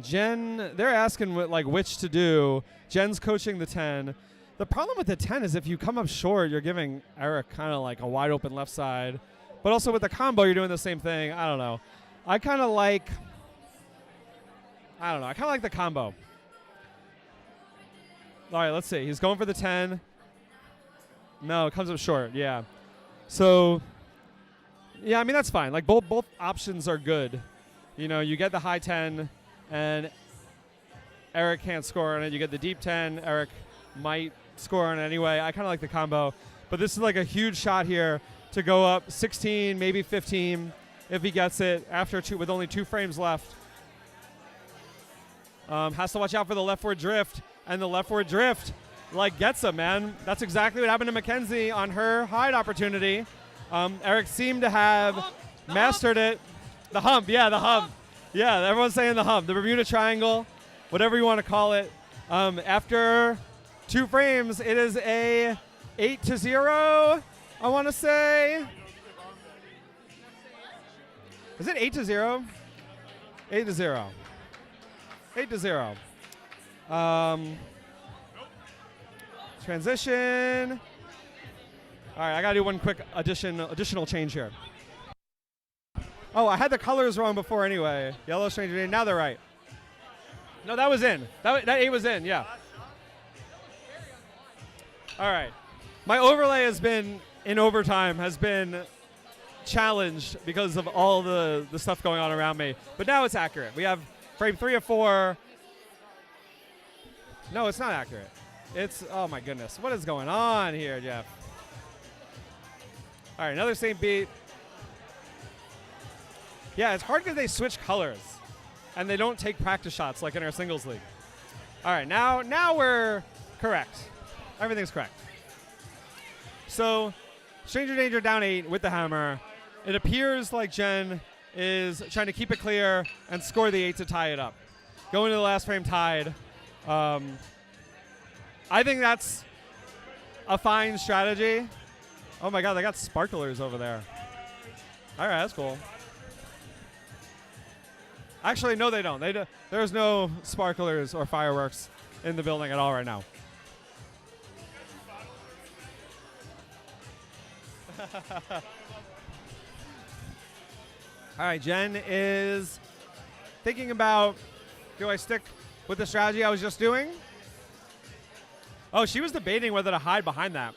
Jen, they're asking which to do. Jen's coaching the 10. The problem with the 10 is if you come up short, you're giving Eric kind of like a wide open left side. But also with the combo, you're doing the same thing. I don't know. I kind of like the combo. All right, let's see. He's going for the 10. No, it comes up short. Yeah. So, yeah, I mean, that's fine. Like, both options are good. You know, you get the high 10, and Eric can't score on it. You get the deep 10. Eric might score on it anyway. I kind of like the combo. But this is like a huge shot here to go up 16, maybe 15 if he gets it with only 2 frames left. Has to watch out for the leftward drift, and the leftward drift gets him, man. That's exactly what happened to Mackenzie on her hide opportunity. Eric seemed to have mastered it. The hump, yeah, the hump. Yeah, everyone's saying the hump. The Bermuda Triangle, whatever you want to call it. After 2 frames, it is a 8-0. I want to say. Is it 8-0? 8-0. 8-0. Transition. All right, I got to do one quick additional change here. Oh, I had the colors wrong before anyway. Yellow, stranger, now they're right. No, that was in. That 8 was in, yeah. All right. My overlay has been, in overtime, has been challenged because of all the stuff going on around me. But now it's accurate. We have frame 3 of 4. No, it's not accurate. It's, oh my goodness. What is going on here, Jeff? All right, another same beat. Yeah, it's hard because they switch colors. And they don't take practice shots like in our singles league. All right, now we're correct. Everything's correct. So, Stranger Danger down 8 with the hammer. It appears like Jen is trying to keep it clear and score the 8 to tie it up. Going to the last frame tied. I think that's a fine strategy. Oh my God, they got sparklers over there. All right, that's cool. Actually, no, they don't. There's no sparklers or fireworks in the building at all right now. All right, Jen is thinking about, do I stick with the strategy I was just doing? Oh, she was debating whether to hide behind that.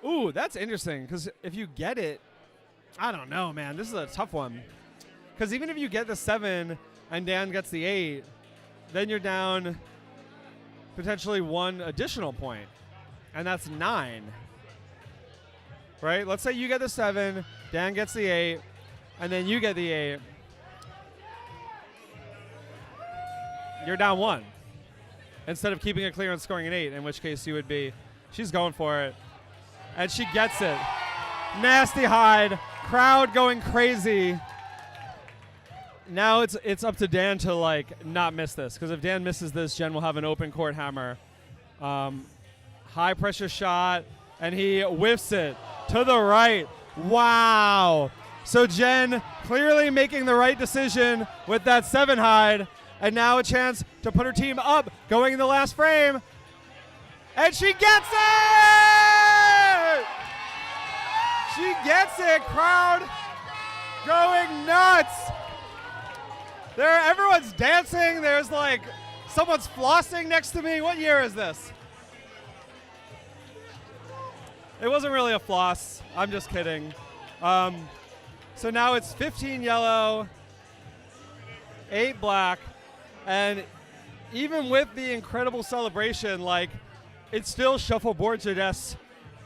Ooh, that's interesting, because if you get it, I don't know, man. This is a tough one. Because even if you get the 7 and Dan gets the 8, then you're down potentially 1 additional point, and that's 9. Right? Let's say you get the 7, Dan gets the 8, and then you get the 8. You're down 1. Instead of keeping it clear and scoring an 8, in which case you would be, she's going for it. And she gets it. Nasty hide. Crowd going crazy. Now it's up to Dan to like not miss this, because if Dan misses this, Jen will have an open court hammer. High pressure shot, and he whiffs it to the right. Wow. So Jen clearly making the right decision with that 7 hide, and now a chance to put her team up going in the last frame. And she gets it! She gets it. Crowd going nuts. Everyone's dancing. There's like someone's flossing next to me. What year is this? It wasn't really a floss. I'm just kidding. So now it's 15 yellow, 8 black, and even with the incredible celebration, like it's still Shuffleboard Jadess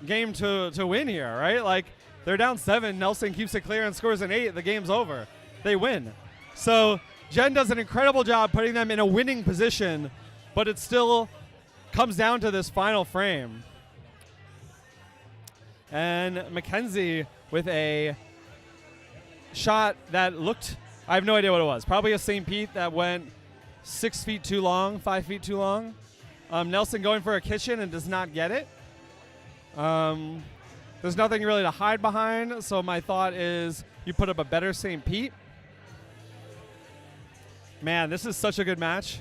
game to win here, right? Like they're down 7. Nelson keeps it clear and scores an 8. The game's over. They win. So Jen does an incredible job putting them in a winning position, but it still comes down to this final frame. And Mackenzie with a shot that looked, I have no idea what it was. Probably a St. Pete that went 6 feet too long, 5 feet too long. Nelson going for a kitchen and does not get it. There's nothing really to hide behind, so my thought is you put up a better St. Pete. Man, this is such a good match.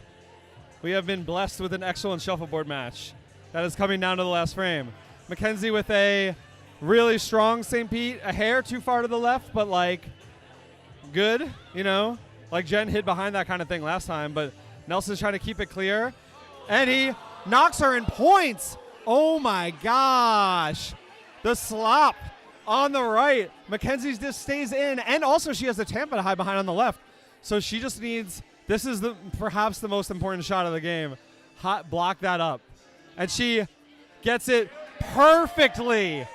We have been blessed with an excellent shuffleboard match that is coming down to the last frame. Mackenzie with a really strong St. Pete, a hair too far to the left, but like good, you know? Like Jen hid behind that kind of thing last time, but Nelson's trying to keep it clear. And he knocks her in points. Oh my gosh. The slop on the right. Mackenzie's just stays in, and also she has the Tampa to hide behind on the left. So she just needs, this is perhaps the most important shot of the game. Block that up. And she gets it perfectly.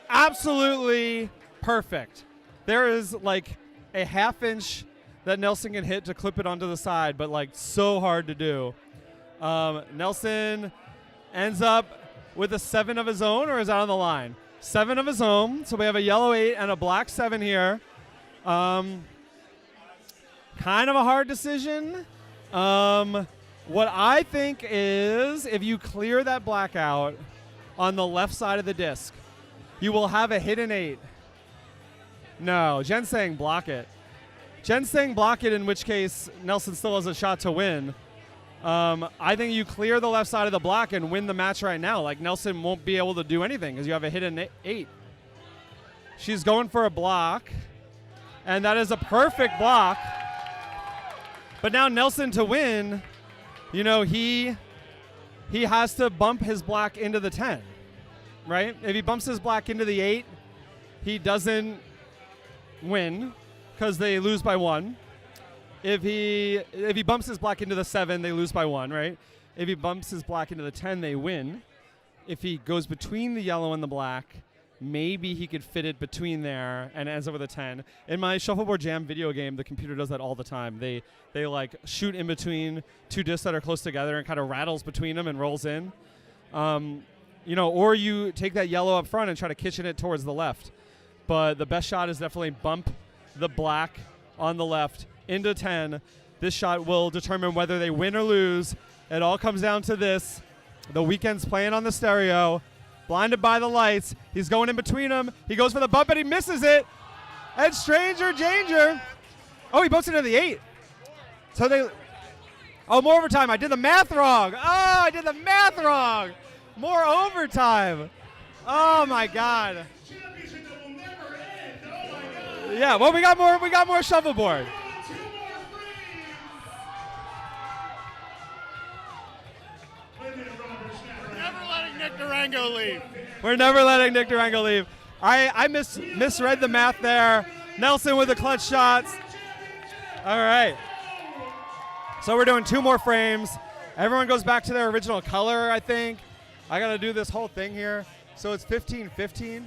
Absolutely perfect. There is like a ½ inch that Nelson can hit to clip it onto the side, but like so hard to do. Nelson ends up with a 7 of his own, or is that on the line? 7 of his own. So we have a yellow 8 and a black 7 here. Kind of a hard decision. What I think is if you clear that black out on the left side of the disc, you will have a hidden 8. No, Jen's saying block it. Jen's saying block it, in which case Nelson still has a shot to win. I think you clear the left side of the block and win the match right now. Like Nelson won't be able to do anything because you have a hidden 8. She's going for a block, and that is a perfect block. But now Nelson, to win, you know, he has to bump his black into the 10, right? If he bumps his black into the 8, he doesn't win because they lose by 1. If he bumps his black into the 7, they lose by 1, right? If he bumps his black into the 10, they win. If he goes between the yellow and the black, maybe he could fit it between there and ends up with a 10. In my Shuffleboard Jam video game, the computer does that all the time. They like shoot in between two discs that are close together and kind of rattles between them and rolls in. Or you take that yellow up front and try to kitchen it towards the left. But the best shot is definitely bump the black on the left into 10. This shot will determine whether they win or lose. It all comes down to this. The Weeknd's playing on the stereo, blinded by the lights. He's going in between them. He goes for the bump and he misses it. And Stranger Danger. Oh, he bumps into the 8. More overtime. I did the math wrong. More overtime. Oh my God. Yeah, well, we got more shuffleboard. We're never letting Nick Durango leave. I misread the math there. Nelson with the clutch shots. All right. So we're doing 2 more frames. Everyone goes back to their original color, I think. I got to do this whole thing here. So it's 15-15.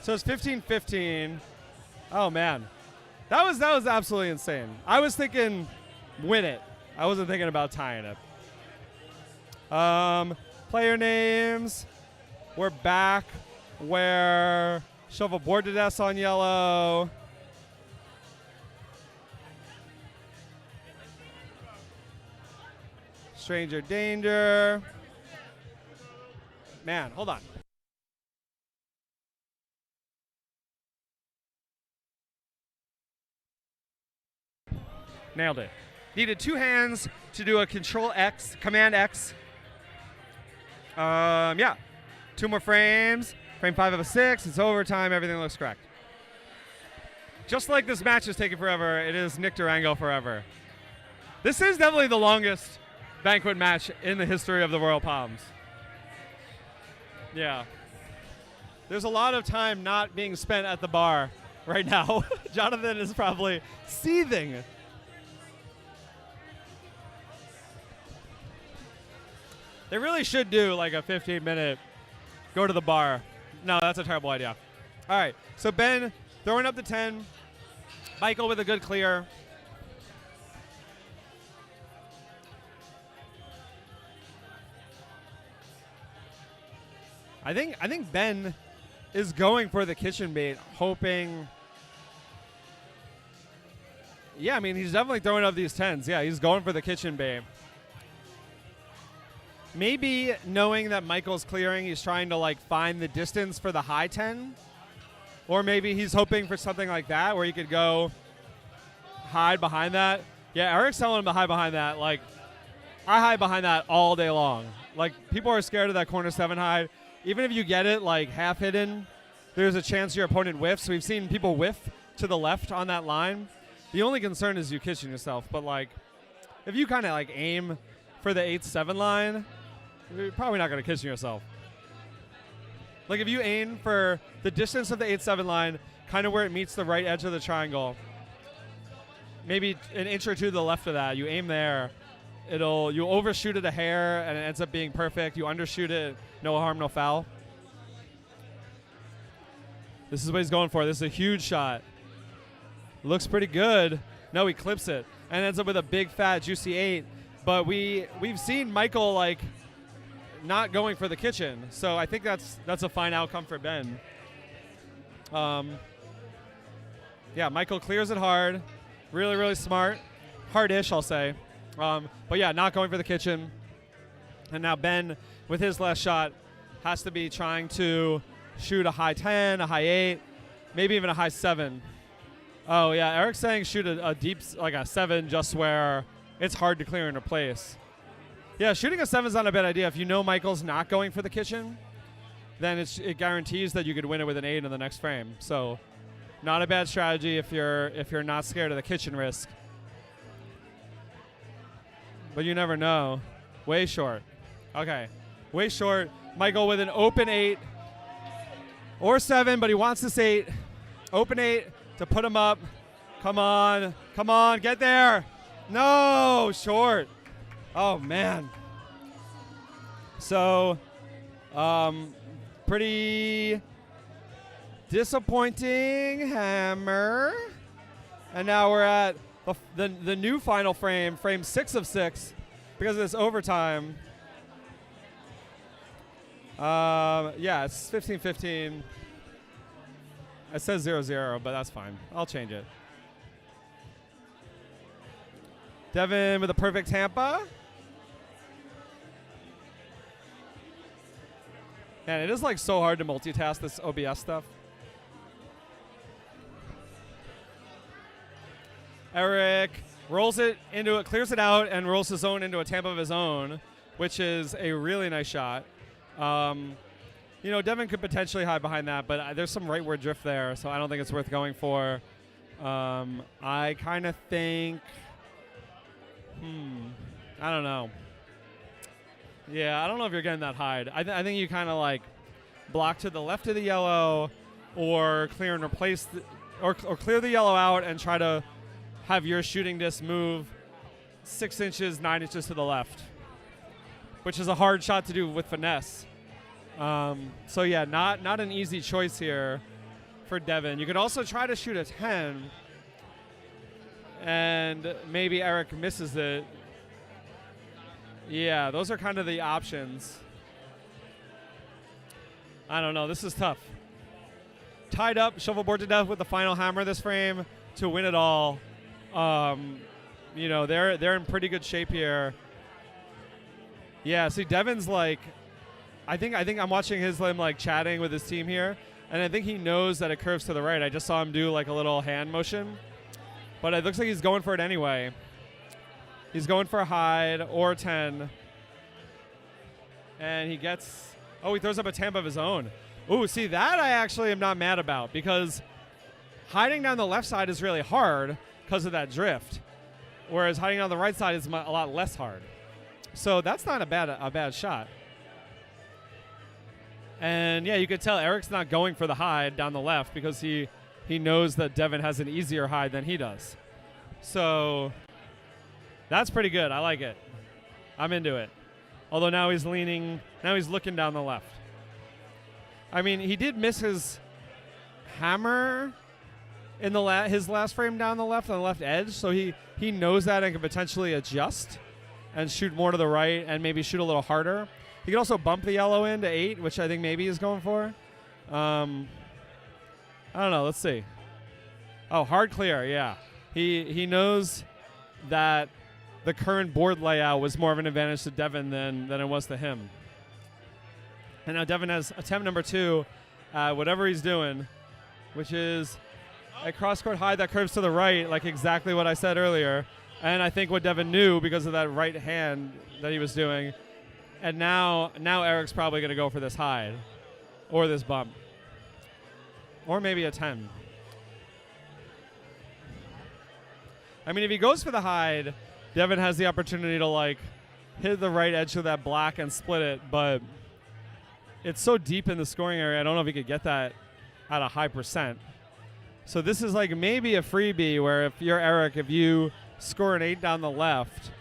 So it's 15-15. Oh, man. That was absolutely insane. I was thinking win it. I wasn't thinking about tying it. Player names. We're back where Shuffleboard did S on yellow. Stranger Danger. Man, hold on. Nailed it. Needed 2 hands to do a Control X, Command X. 2 more frames. Frame 5 of a 6. It's overtime. Everything looks correct. Just like this match is taking forever, it is Nick Durango forever. This is definitely the longest banquet match in the history of the Royal Palms. Yeah. There's a lot of time not being spent at the bar right now. Jonathan is probably seething. They really should do like a 15-minute go to the bar. No, that's a terrible idea. All right, so Ben throwing up the 10. Michael with a good clear. I think Ben is going for the kitchen bait, hoping. Yeah, I mean, he's definitely throwing up these 10s. Yeah, he's going for the kitchen bait. Maybe knowing that Michael's clearing, he's trying to like find the distance for the high 10. Or maybe he's hoping for something like that where he could go hide behind that. Yeah, Eric's telling him to hide behind that. Like, I hide behind that all day long. Like, people are scared of that corner 7 hide. Even if you get it like half hidden, there's a chance your opponent whiffs. We've seen people whiff to the left on that line. The only concern is you kitchen yourself. But like, if you kind of like aim for the 8-7 line, you're probably not going to kitchen yourself. Like if you aim for the distance of the 8-7 line, kind of where it meets the right edge of the triangle, maybe an inch or two to the left of that, you aim there, you overshoot it a hair and it ends up being perfect. You undershoot it, no harm, no foul. This is what he's going for. This is a huge shot. Looks pretty good. No, he clips it and ends up with a big, fat, juicy 8. But we've seen Michael like not going for the kitchen, so I think that's a fine outcome for Ben. Yeah, Michael clears it hard, really, really smart, hardish, I'll say. But yeah, not going for the kitchen. And now Ben, with his last shot, has to be trying to shoot a high 10, a high 8, maybe even a high 7. Oh yeah, Eric's saying shoot a deep, like a 7, just where it's hard to clear into place. Yeah, shooting a 7 is not a bad idea. If you know Michael's not going for the kitchen, then it guarantees that you could win it with an 8 in the next frame. So, not a bad strategy if you're not scared of the kitchen risk. But you never know. Way short. Okay, way short. Michael with an open 8 or 7, but he wants this 8. Open 8 to put him up. Come on, get there. No, short. Oh, man. So, Pretty disappointing hammer. And now we're at the new final frame 6 of 6, because of this overtime. Yeah, it's 15-15. It says 0-0, but that's fine. I'll change it. Devin with a perfect Tampa. Man, it is like so hard to multitask this OBS stuff. Eric rolls it into it, clears it out, and rolls his own into a Tampa of his own, which is a really nice shot. You know, Devin could potentially hide behind that, but there's some rightward drift there, so I don't think it's worth going for. I kind of think, I don't know. Yeah, I don't know if you're getting that hide. I think you kind of like block to the left of the yellow, or clear and replace, or clear the yellow out and try to have your shooting disc move 6 inches, 9 inches to the left, which is a hard shot to do with finesse. So yeah, not an easy choice here for Devin. You could also try to shoot a 10, and maybe Eric misses it. Yeah, those are kind of the options. I don't know. This is tough. Tied up, shuffleboard to death with the final hammer this frame to win it all. You know, they're in pretty good shape here. Yeah, see, Devin's like, I think I'm watching him like chatting with his team here, and I think he knows that it curves to the right. I just saw him do like a little hand motion, but it looks like he's going for it anyway. He's going for a hide or 10, and he gets. Oh, he throws up a Tampa of his own. Ooh, see, that I actually am not mad about, because hiding down the left side is really hard because of that drift, whereas hiding on the right side is a lot less hard. So that's not a bad shot. And yeah, you could tell Eric's not going for the hide down the left because he knows that Devin has an easier hide than he does. So that's pretty good. I like it. I'm into it. Although now he's looking down the left. I mean, he did miss his hammer in his last frame down the left on the left edge, so he knows that and can potentially adjust and shoot more to the right and maybe shoot a little harder. He could also bump the yellow into 8, which I think maybe he's going for. I don't know. Let's see. Oh, hard clear. Yeah. He knows that the current board layout was more of an advantage to Devin than it was to him. And now Devin has attempt number 2, whatever he's doing, which is a cross-court hide that curves to the right, like exactly what I said earlier. And I think what Devin knew because of that right hand that he was doing. And now Eric's probably going to go for this hide or this bump or maybe a 10. I mean, if he goes for the hide, Devin has the opportunity to like hit the right edge of that black and split it, but it's so deep in the scoring area, I don't know if he could get that at a high percent. So this is like maybe a freebie where if you're Eric, if you score an 8 down the left,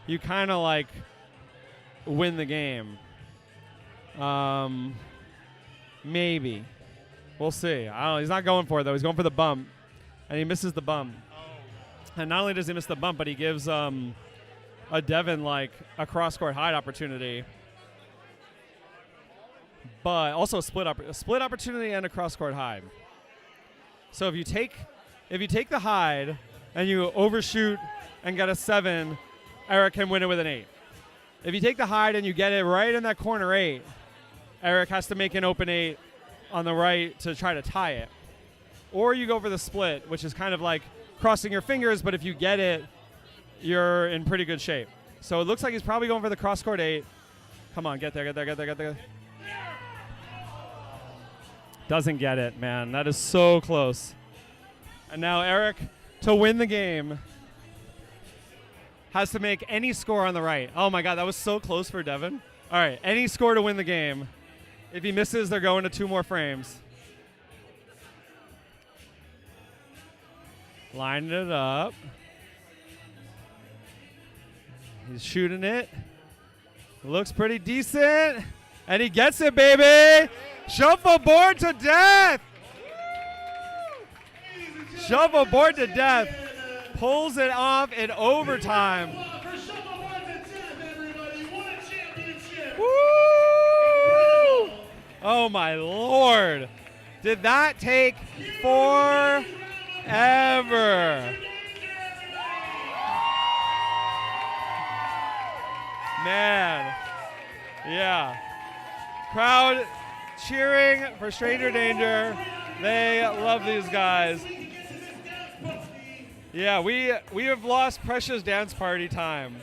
you kind of like win the game. Maybe. We'll see. I don't know. He's not going for it, though. He's going for the bump, and he misses the bump. And not only does he miss the bump, but he gives a Devin like a cross-court hide opportunity, but also a split opportunity and a cross-court hide. So if you take the hide and you overshoot and get a 7, Eric can win it with an 8. If you take the hide and you get it right in that corner 8, Eric has to make an open 8 on the right to try to tie it. Or you go for the split, which is kind of like crossing your fingers, but if you get it, you're in pretty good shape. So it looks like he's probably going for the cross-court 8. Come on, get there. Doesn't get it, man. That is so close. And now Eric, to win the game, has to make any score on the right. Oh, my God, that was so close for Devin. All right, any score to win the game. If he misses, they're going to 2 more frames. Lining it up. He's shooting it. Looks pretty decent. And he gets it, baby. Shuffleboard to death. Shuffleboard to death. Pulls it off in overtime. Woo! Oh my Lord. Did that take forever? Man. Yeah. Crowd cheering for Stranger Danger. They love these guys. Yeah, we have lost precious dance party time.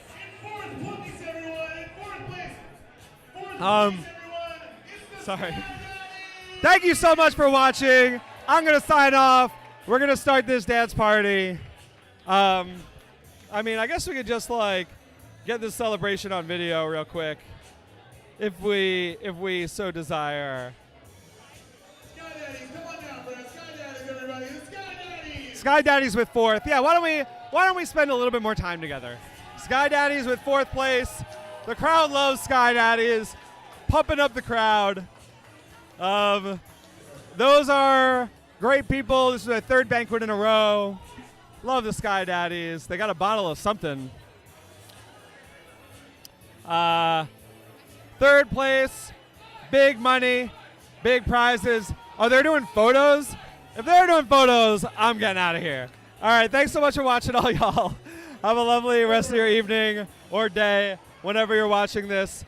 Sorry. Thank you so much for watching. I'm gonna sign off. We're gonna start this dance party. I mean, I guess we could just like get this celebration on video real quick, if we so desire. Sky Daddies with fourth. Yeah, why don't we spend a little bit more time together? Sky Daddies with fourth place. The crowd loves Sky Daddies. Pumping up the crowd. Those are great people. This is their third banquet in a row. Love the Sky Daddies. They got a bottle of something. Third place, big money, big prizes. Oh, they're doing photos? If they're doing photos, I'm getting out of here. All right, thanks so much for watching, all y'all. Have a lovely rest of your evening or day whenever you're watching this.